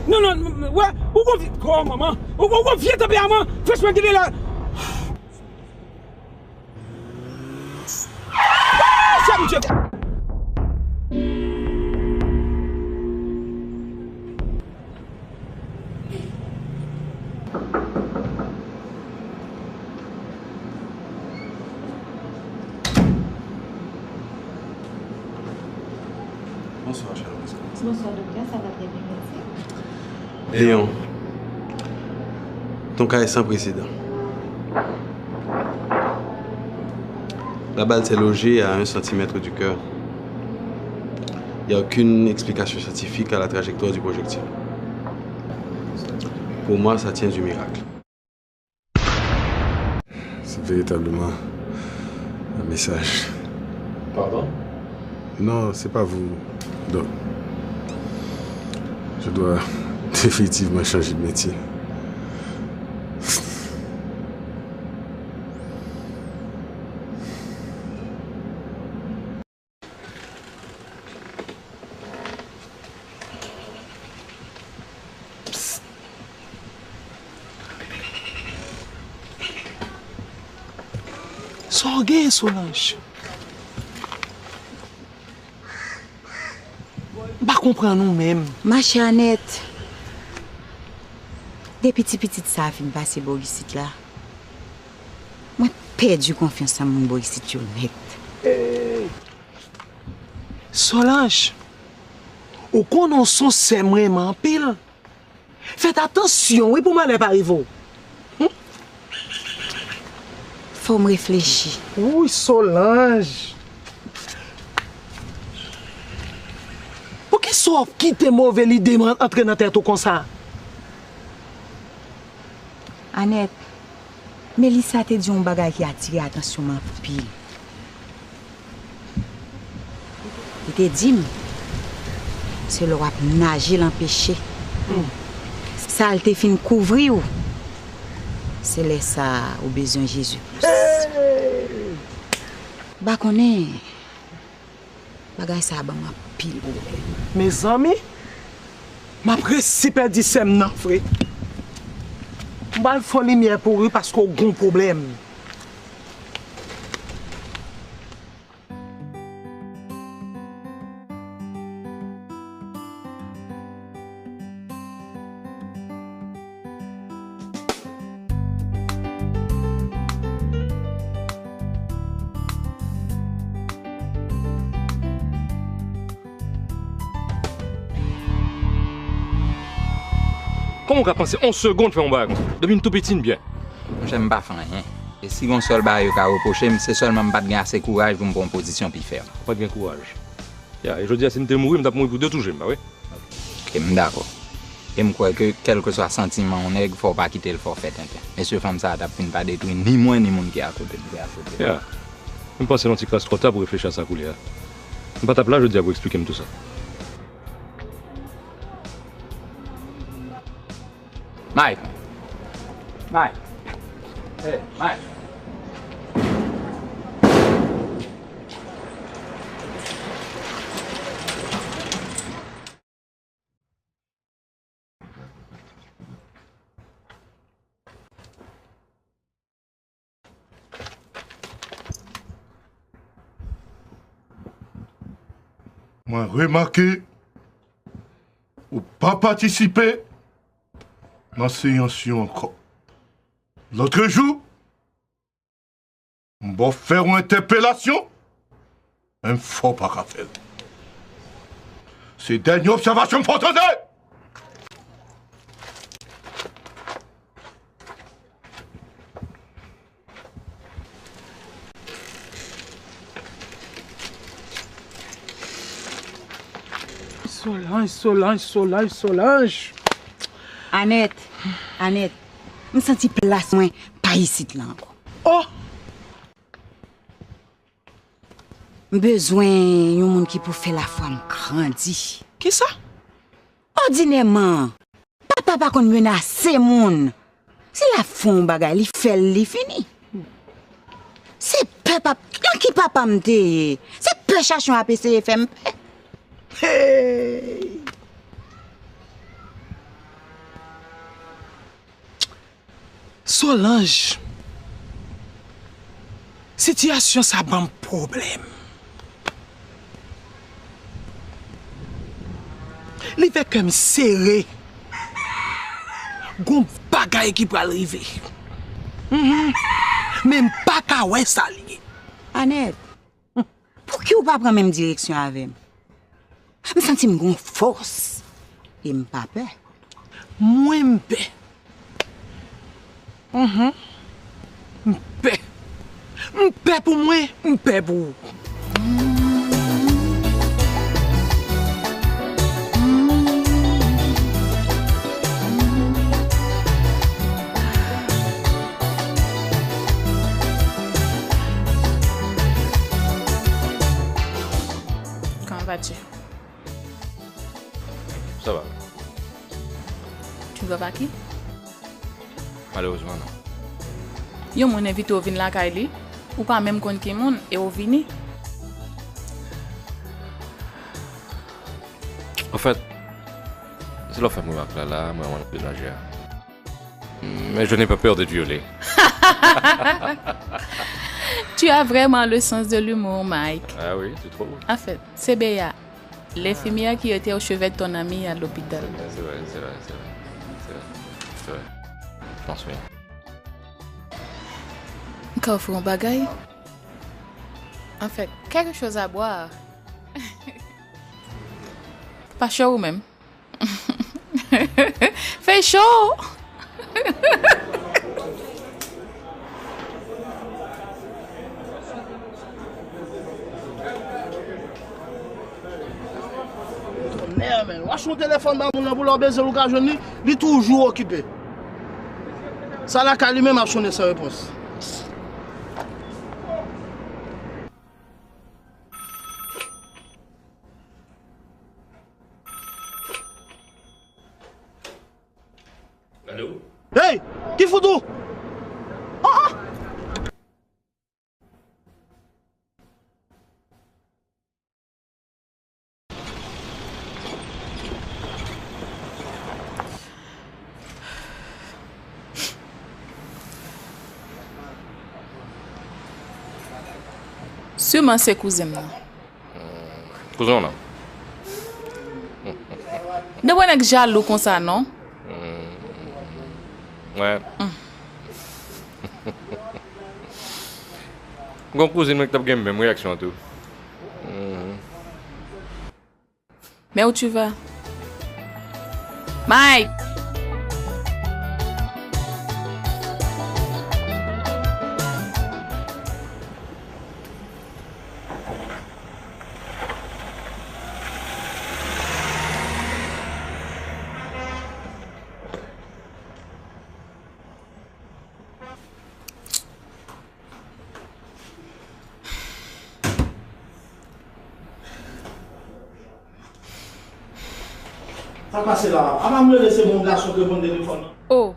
Non, ouais, où qu'on vient? Oh, maman, où qu'on vient taper à moi? Fais-moi guider là. Ça me tue. Bonsoir, cher Alex. Bonsoir, docteur, ça va très bien, merci. Léon, ton cas est sans précédent. La balle s'est logée à 1 cm du cœur. Il n'y a aucune explication scientifique à la trajectoire du projectile. Pour moi, ça tient du miracle. C'est véritablement un message. Pardon? Non, c'est pas vous. Donc, je dois définitivement changer de métier. Sorguez, Solange. Pas comprendre nous-mêmes. Ma chère Annette, des petites ça fin passer Boris là. Moi perdu confiance en mon Boris net. Solange, ou qu'on en son c'est vraiment pile. Faites attention, oui, pour mal pas arriver. Faut me réfléchir. Oui, Solange. Pour qui soit quitte mauvais l'idée entrer dans tête comme ça? Annette, Mélissa te dit un bagage qui a attiré attention ma pile. Il te dit, c'est le roi nager l'empêcher. Ça te fin couvrir ou? C'est là ça au besoin Jésus. Bah connaît. Bagay ça ba ma pile. Mes amis, Ma presse perdu sem nan, frère. M'bal fon lumière pour eux parce qu'on a un problème. Comment on a pensé 11 secondes faire un bague? Devine tout petit bien. J'aime pas faire rien. Et si on seul bague à reprocher, c'est seulement pas de assez de courage pour me prendre position puis faire. Pas de courage. Et je dis, si je mourir, je vais mourir pour deux toucher, bah oui. Ok, d'accord. Et je crois que quel que soit le sentiment, on ne faut pas quitter le forfait. Monsieur femme ça, t'as pas détruire ni moi ni monde qui est à côté. Yeah. Je pense que c'est l'anticlasse trop tard pour réfléchir à ça, couler. Je ne pas taper là, je dis à vous expliquer tout ça. Mike. Mike. Hey, Mike. Moi, remarqué, ou pas participer dans la séance encore. L'autre jour, on va faire une interpellation, un faux pas qu'à faire. C'est dernière observation pour entendre. Solange. Annette, je sens place moins pas ici là encore. Oh! Besoin d'un monde qui peut faire la femme grandir. Qui ça? Ordinairement, papa pas qu'on menace monde. Si la femme bagay li fait li fini. C'est papa qui papa m'te. C'est peu chachon à PCFM. Hey! Solange, situation ça ban problème. Li fait comme serré. Gon bagay qui peut arriver. Même pas ka ouais ça li. Annette, pour qui ou pas prendre même direction avec moi? Je sens une force. Et je n'ai pas peur. Moi, je paix. Paix. Paix pour moi, paix pour vous. Comment vas-tu? Ça va. Tu vas pas qui? Malheureusement, non. Yo mon invité au vin la Kylie ou pas même kon ki moun et au vini. En fait, c'est l'offre moi là, moi on est nager. Mais je n'ai pas peur d'être violé. Tu as vraiment le sens de l'humour, Mike. Ah oui, tu trouves? En fait, c'est Béa, l'infirmière qui était au chevet de ton ami à l'hôpital. C'est vrai. Je m'en souviens. Quand on fait un bagaille? En fait, quelque chose à boire. Pas chaud ou même? Fait chaud! Merde, watch mon téléphone dans mon pour baiser l'occasion, il est toujours occupé. Ça là qu'à lui-même a sonné sa réponse. Allô? Hey, qui fout tout? Sûrement c'est cousin. Cousin, là. Ne voyez que jaloux comme ça, non? Ouais. Mon cousin, tu as une même réaction, tout. Mais où tu vas? Mike! Ça passe là. Avant de me laisser mon garçon que mon téléphone. Oh,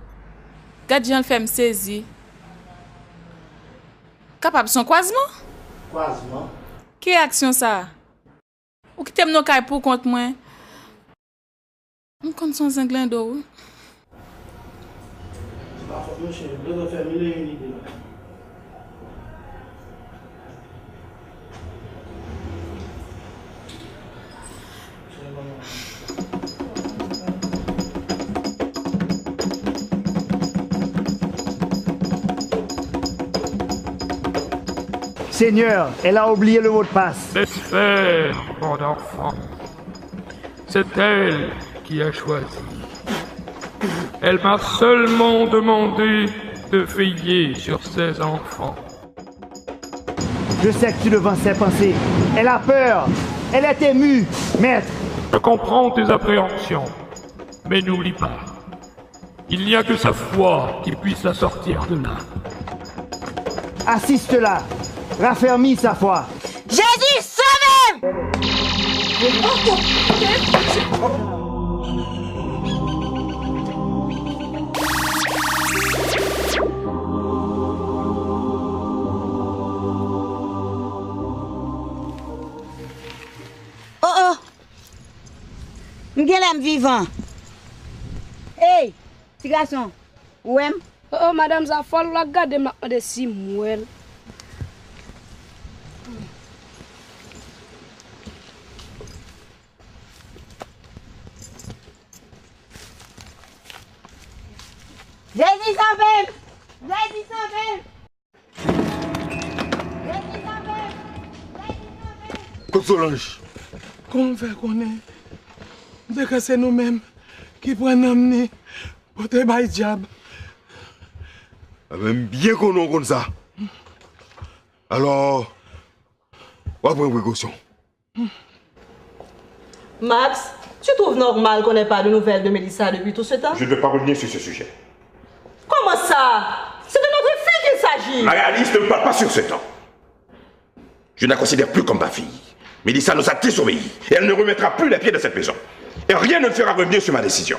regarde, j'en fais me saisir. Capable son croisement? Croisement? Quelle action ça? Ou qui t'aime nos cailles pour contre moi? On compte son zinglin d'eau. C'est pas fort, monsieur. Je dois faire mille et une idées. Seigneur, elle a oublié le mot de passe. Laisse faire, mon enfant. C'est elle qui a choisi. Elle m'a seulement demandé de veiller sur ses enfants. Je sais que tu devant ses pensées. Elle a peur. Elle est émue, maître. Je comprends tes appréhensions, mais n'oublie pas, il n'y a que sa foi qui puisse la sortir de là. Assiste-la. Raffermis sa foi. Jésus, sauve-moi! Oh! M'gèlem vivant. Hey, petit garçon. Où est-ce? Oh, madame, ça faut la garder maintenant de si mouelle. Jésus sauve! Jésus sauve! Jésus sauve! Côte Solange. Comment faire qu'on est? Dès que c'est nous-mêmes qui prennent amener pour te bailler diable. Même bien qu'on a comme ça. Alors, on va prendre précaution. Max, tu trouves normal qu'on n'ait pas de nouvelles de Mélissa depuis tout ce temps? Je ne vais pas revenir sur ce sujet. Comment ça? C'est de notre fille qu'il s'agit. Marie-Alice ne me parle pas sur ce temps. Je ne la considère plus comme ma fille. Mélissa nous a désobéi et elle ne remettra plus les pieds de cette maison. Et rien ne me fera revenir sur ma décision.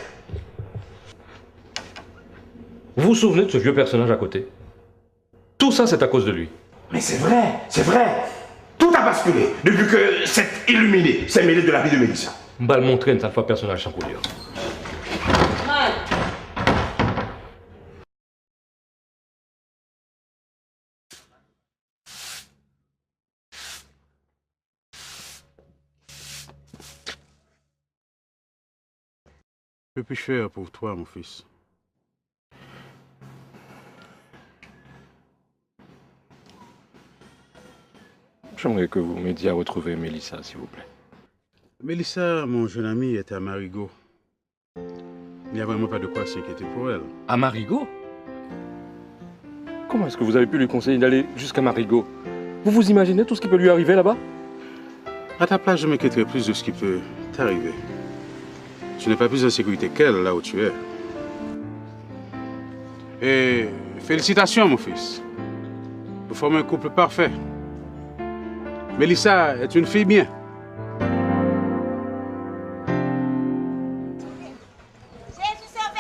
Vous vous souvenez de ce vieux personnage à côté? Tout ça, c'est à cause de lui. Mais c'est vrai, c'est vrai. Tout a basculé depuis que cet illuminé s'est mêlé de la vie de Mélissa. On va le montrer une sale fois personnage sans couleur. Que puis-je faire pour toi, mon fils? J'aimerais que vous m'aidiez à retrouver Mélissa, s'il vous plaît. Mélissa, mon jeune ami, était à Marigot. Il n'y a vraiment pas de quoi s'inquiéter pour elle. À Marigot? Comment est-ce que vous avez pu lui conseiller d'aller jusqu'à Marigot? Vous vous imaginez tout ce qui peut lui arriver là-bas? À ta place, je m'inquiéterais plus de ce qui peut t'arriver. Tu n'es pas plus en sécurité qu'elle, là où tu es. Et félicitations, mon fils. Vous formez un couple parfait. Mélissa est une fille bien. Jésus sauve!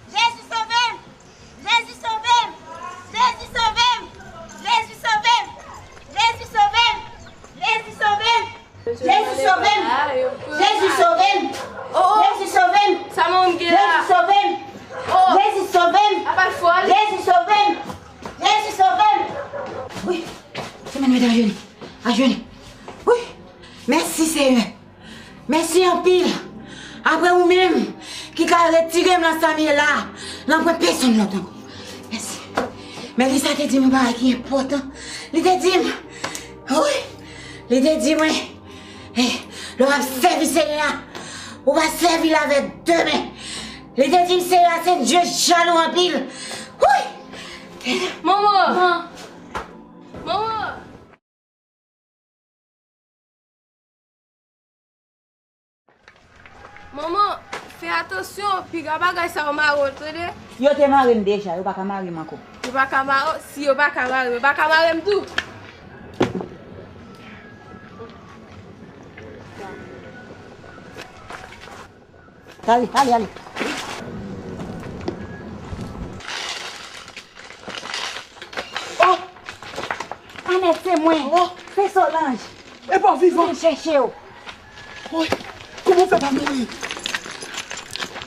Jésus sauve! Jésus sauve! Jésus sauve! Jésus sauve! Jésus sauve! Jésus sauve! Jésus sauve! Jésus sauve! Jésus sauve! Ça m'a oublié là. Jésus sauve! Jésus sauve! Ah, pas de folle. Jésus sauve! Jésus sauve! Oui, c'est Manuel Darjoli. À genoux. Oui. Merci, Seigneur. Merci en pile. Après vous-même, qui a retiré dans sa vie là, n'en prend personne l'autre. Merci. Mais Lisa te dit, mais qui est important. Il te dit, oui. Il te dit, moi, le va servir Seigneur. On va servir avec deux mains. Il te dit, Seigneur, c'est Dieu jaloux en pile. Oui. Maman. Maman. Maman, fais attention, puis bagay ça m'a retrouvé. Yo te marine déjà, yo pas ka marine encore. Yo pas ka marrer, si yo pas ka marrer tout. Allez, allez, allez. Oh! Annette, c'est moi. Oh! C'est Solange. Et pas vivant. Je cherche. Oui. Comment on fait pas mourir?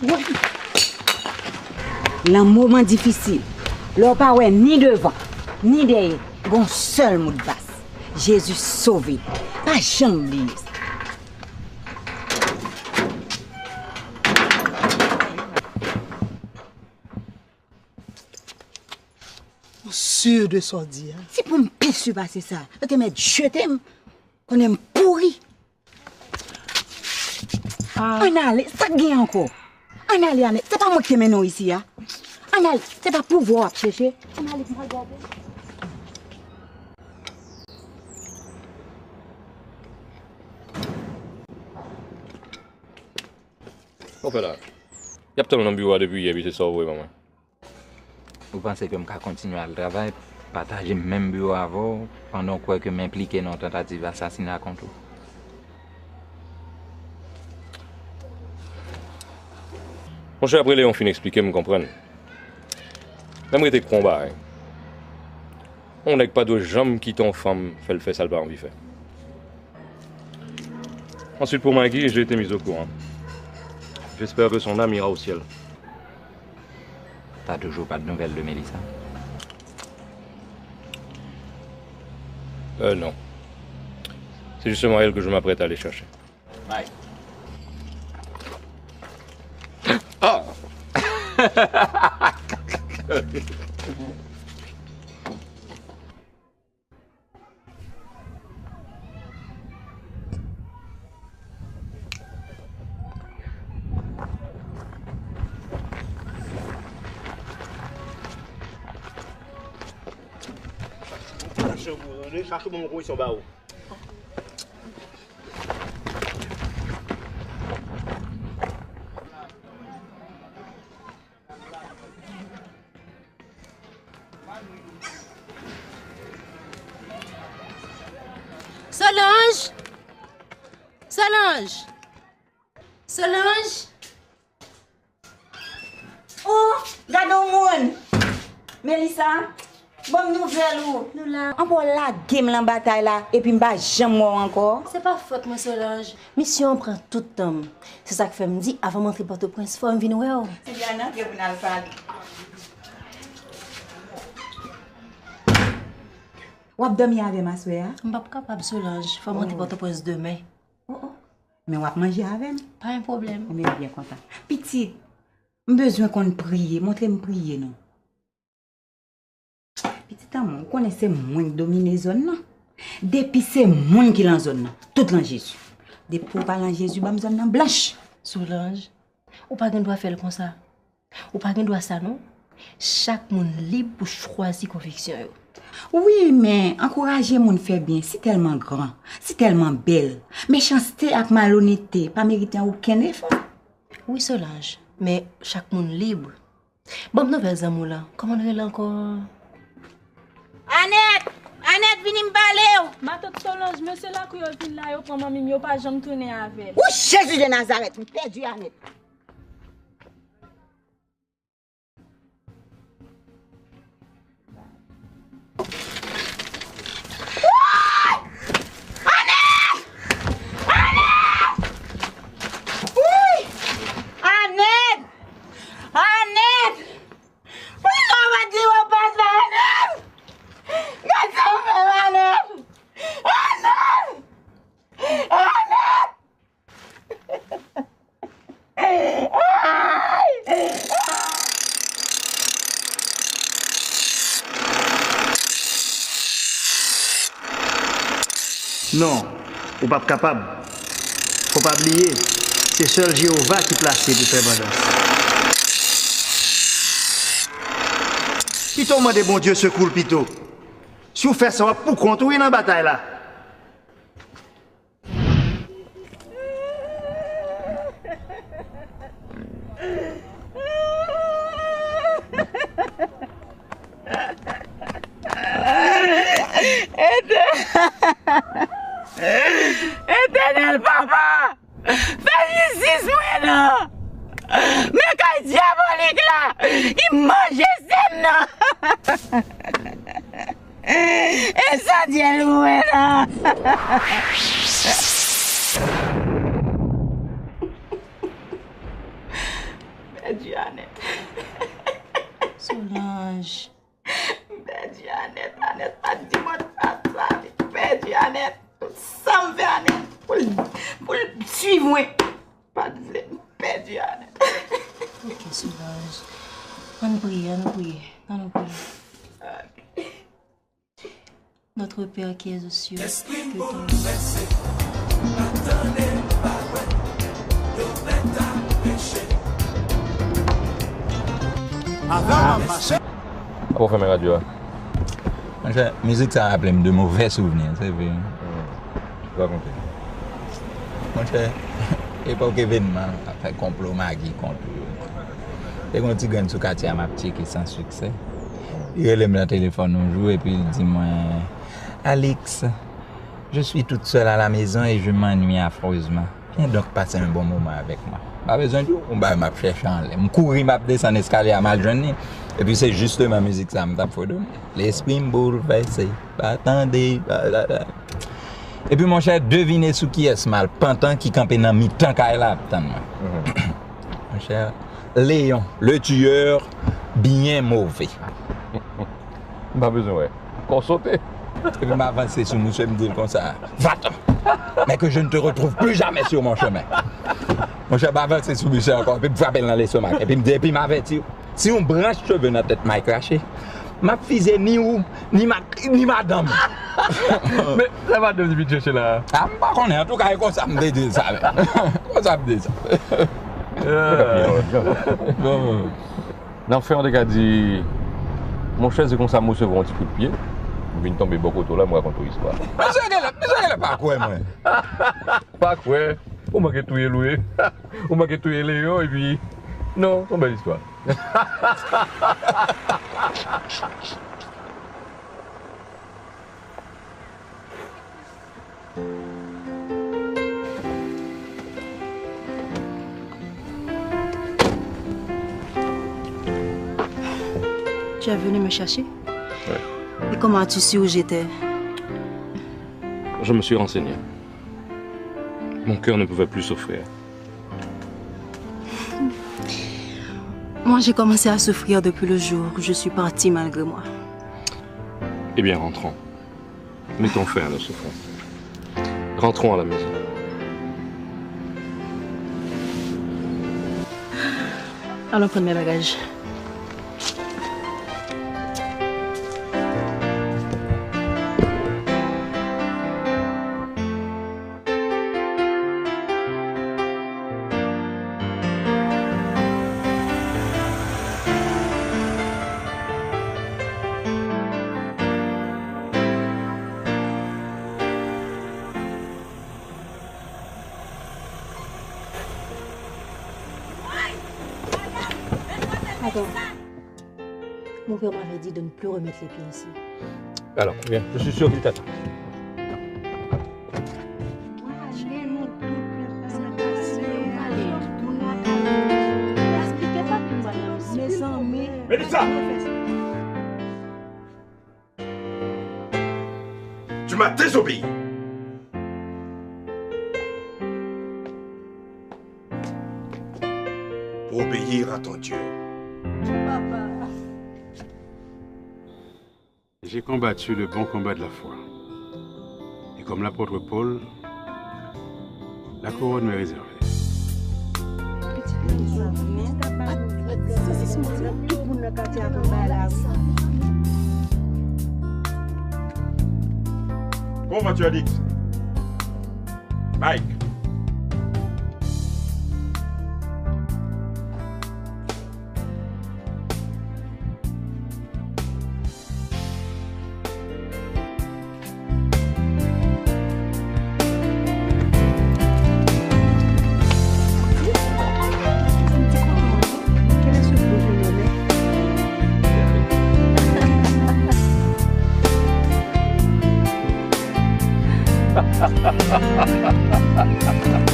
Oui. Dans un moment difficile, leur pas ouais ni devant, ni derrière, un seul mot de basse. Jésus sauvé. Pas jamais oublier ça. Sûr de son dire. Si pour me pécher passer ça, je te mets jeter, on aime pourri. On allait, ça gagne encore. On allait, c'est pas moi qui mène ici. Hein. On allait, c'est pas pouvoir chercher. On allait, regarder. On fait là. Il y a peut-être un bureau depuis hier, puis c'est ça, oui, maman. Vous pensez que je vais continuer à travailler, partager le même bureau avant, pendant quoi que m'impliquer dans une tentative d'assassinat contre vous? Mon cher, après Léon fin expliquer, me comprendre. Même si tu combat, on n'a pas de jambes qui ton femme fait le fait ça le pas envie faire. Ensuite pour Maggie, j'ai été mis au courant. J'espère que son âme ira au ciel. T'as toujours pas de nouvelles de Mélissa? Non. C'est justement elle que je m'apprête à aller chercher. Mike. Ah! Cherchez mon gros, ils sont bas. Solange! Solange! Solange! Oh, regarde au monde. Mélissa, bonne nouvelle ou? Nous là. On va la game la bataille là et puis m'ba jamais mort encore. C'est pas faute moi Solange. Mission prend tout le temps. C'est ça que fait me dire avant d'entrer Port-au-Prince, faut me venir ouais. C'est bien non que vous n'allez pas. Ou dormir avec ma soeur? Je ne suis pas capable Solange, faut monter Port-au-Prince demain. Mais on va manger avec? Pas un problème. On est bien content. Petit, j'ai besoin qu'on prie, montrez-moi prier non. Petit amour, on connaît ces gens qui dominent la zone là. Depuis ces gens qui sont dans la zone là, tout dans Jésus. Depuis pour parler en Jésus, bah zone blanche. Solange, ou pas qu'on doit faire comme ça. Ou pas qu'on doit ça non. Chaque monde libre pour choisir conviction. Oui, mais encourager les gens faire bien, c'est tellement grand, c'est tellement belle. Méchanceté et malhonnêteté, pas mériter aucun effort. Oui, Solange, mais chaque monde libre. Bon, nouvelles amours là, comment on est encore? Annette! Annette, viens me parler! Ma tante Solange, monsieur là, qui vient là, yo prend mamie, yo pas jamais tourner avec. Oh, Jésus de Nazareth, je perdu Annette. Annette! Non, ou pas capable. Faut pas oublier, c'est seul Jéhovah qui placé pour faire abondance. Si ton demande bon Dieu secoue le pito, si vous faites ça pour construire dans la bataille là. Éternel papa, fais justice moi là. Mais quand diabolique là, il mange ça là. Et ça dit loué là. Bédianette. Solange. Bédianette, Annette, pas dis-moi ça. Bédianette. Ça me fait Annette. Pour suivre moi. Pas de Bédianette. Ok, Solange. On prie. Notre Père qui est aux cieux, que ton Pour faire mes radios. La musique, ça rappelle de mauvais souvenirs, c'est vrai. Je peux raconter. Mon cher, époque événement, après complot Magui contre. Et quand tu gagnes sur quartier à ma petite qui sans succès, il relève le téléphone un jour et puis il dit moi, Alex, je suis toute seule à la maison et je m'ennuie affreusement. Viens donc passer un bon moment avec moi. Pas besoin de on va m'a chercher en l'air. Je courir m'a descendre escalier à mal journée. Et puis c'est juste ma musique ça me tape faut donner. L'esprit me bouleversé. Attendez. Et puis mon cher, devinez sous qui est ce mal pantan qui campait dans mi-temps qu'à là attendre. Mon cher, Léon, le tueur bien mauvais. Pas besoin ouais. Qu'on sauter. Et puis m'avancer sur monsieur me dire comme ça. Va-t'en. Mais que je ne te retrouve plus jamais sur mon chemin. Mon cher, m'avancer sur monsieur encore, et puis me frapper dans l'estomac. Et puis me dire, et puis m'avertir. Si on branche cheveux dans la tête, m'a craché. Ma fille ni où, ni madame. Mais ça va devenir vite chercher là. Ah, pas qu'on est, en tout cas, comme ça me dit ça. Comme ça me dit ça. Non, fait, on a dit, mon cher, c'est comme ça, moi, je vais un petit coup de pied. Je viens tomber beaucoup là, moi, raconte l'histoire. Mais c'est pas quoi, moi. Pas quoi. On m'a tout loué. On m'a tout Léon, et puis. Non, c'est une belle histoire. Tu es venu me chercher? Ouais. Et comment as-tu su où j'étais? Je me suis renseigné. Mon cœur ne pouvait plus souffrir. Moi, j'ai commencé à souffrir depuis le jour où je suis partie malgré moi. Eh bien, rentrons. Mettons fin à nos souffrances. Rentrons à la maison. Allons prendre mes bagages. Attends. Mon père m'avait dit de ne plus remettre les pieds ici. Alors, viens, je suis sûr qu'il t'attend. Mélissa! Tu m'as désobéi. Pour obéir à ton Dieu. J'ai combattu le bon combat de la foi. Et comme l'apôtre Paul, la couronne m'est réservée. Comment vas-tu, Alix? Mike. Ha ha ha ha ha ha ha.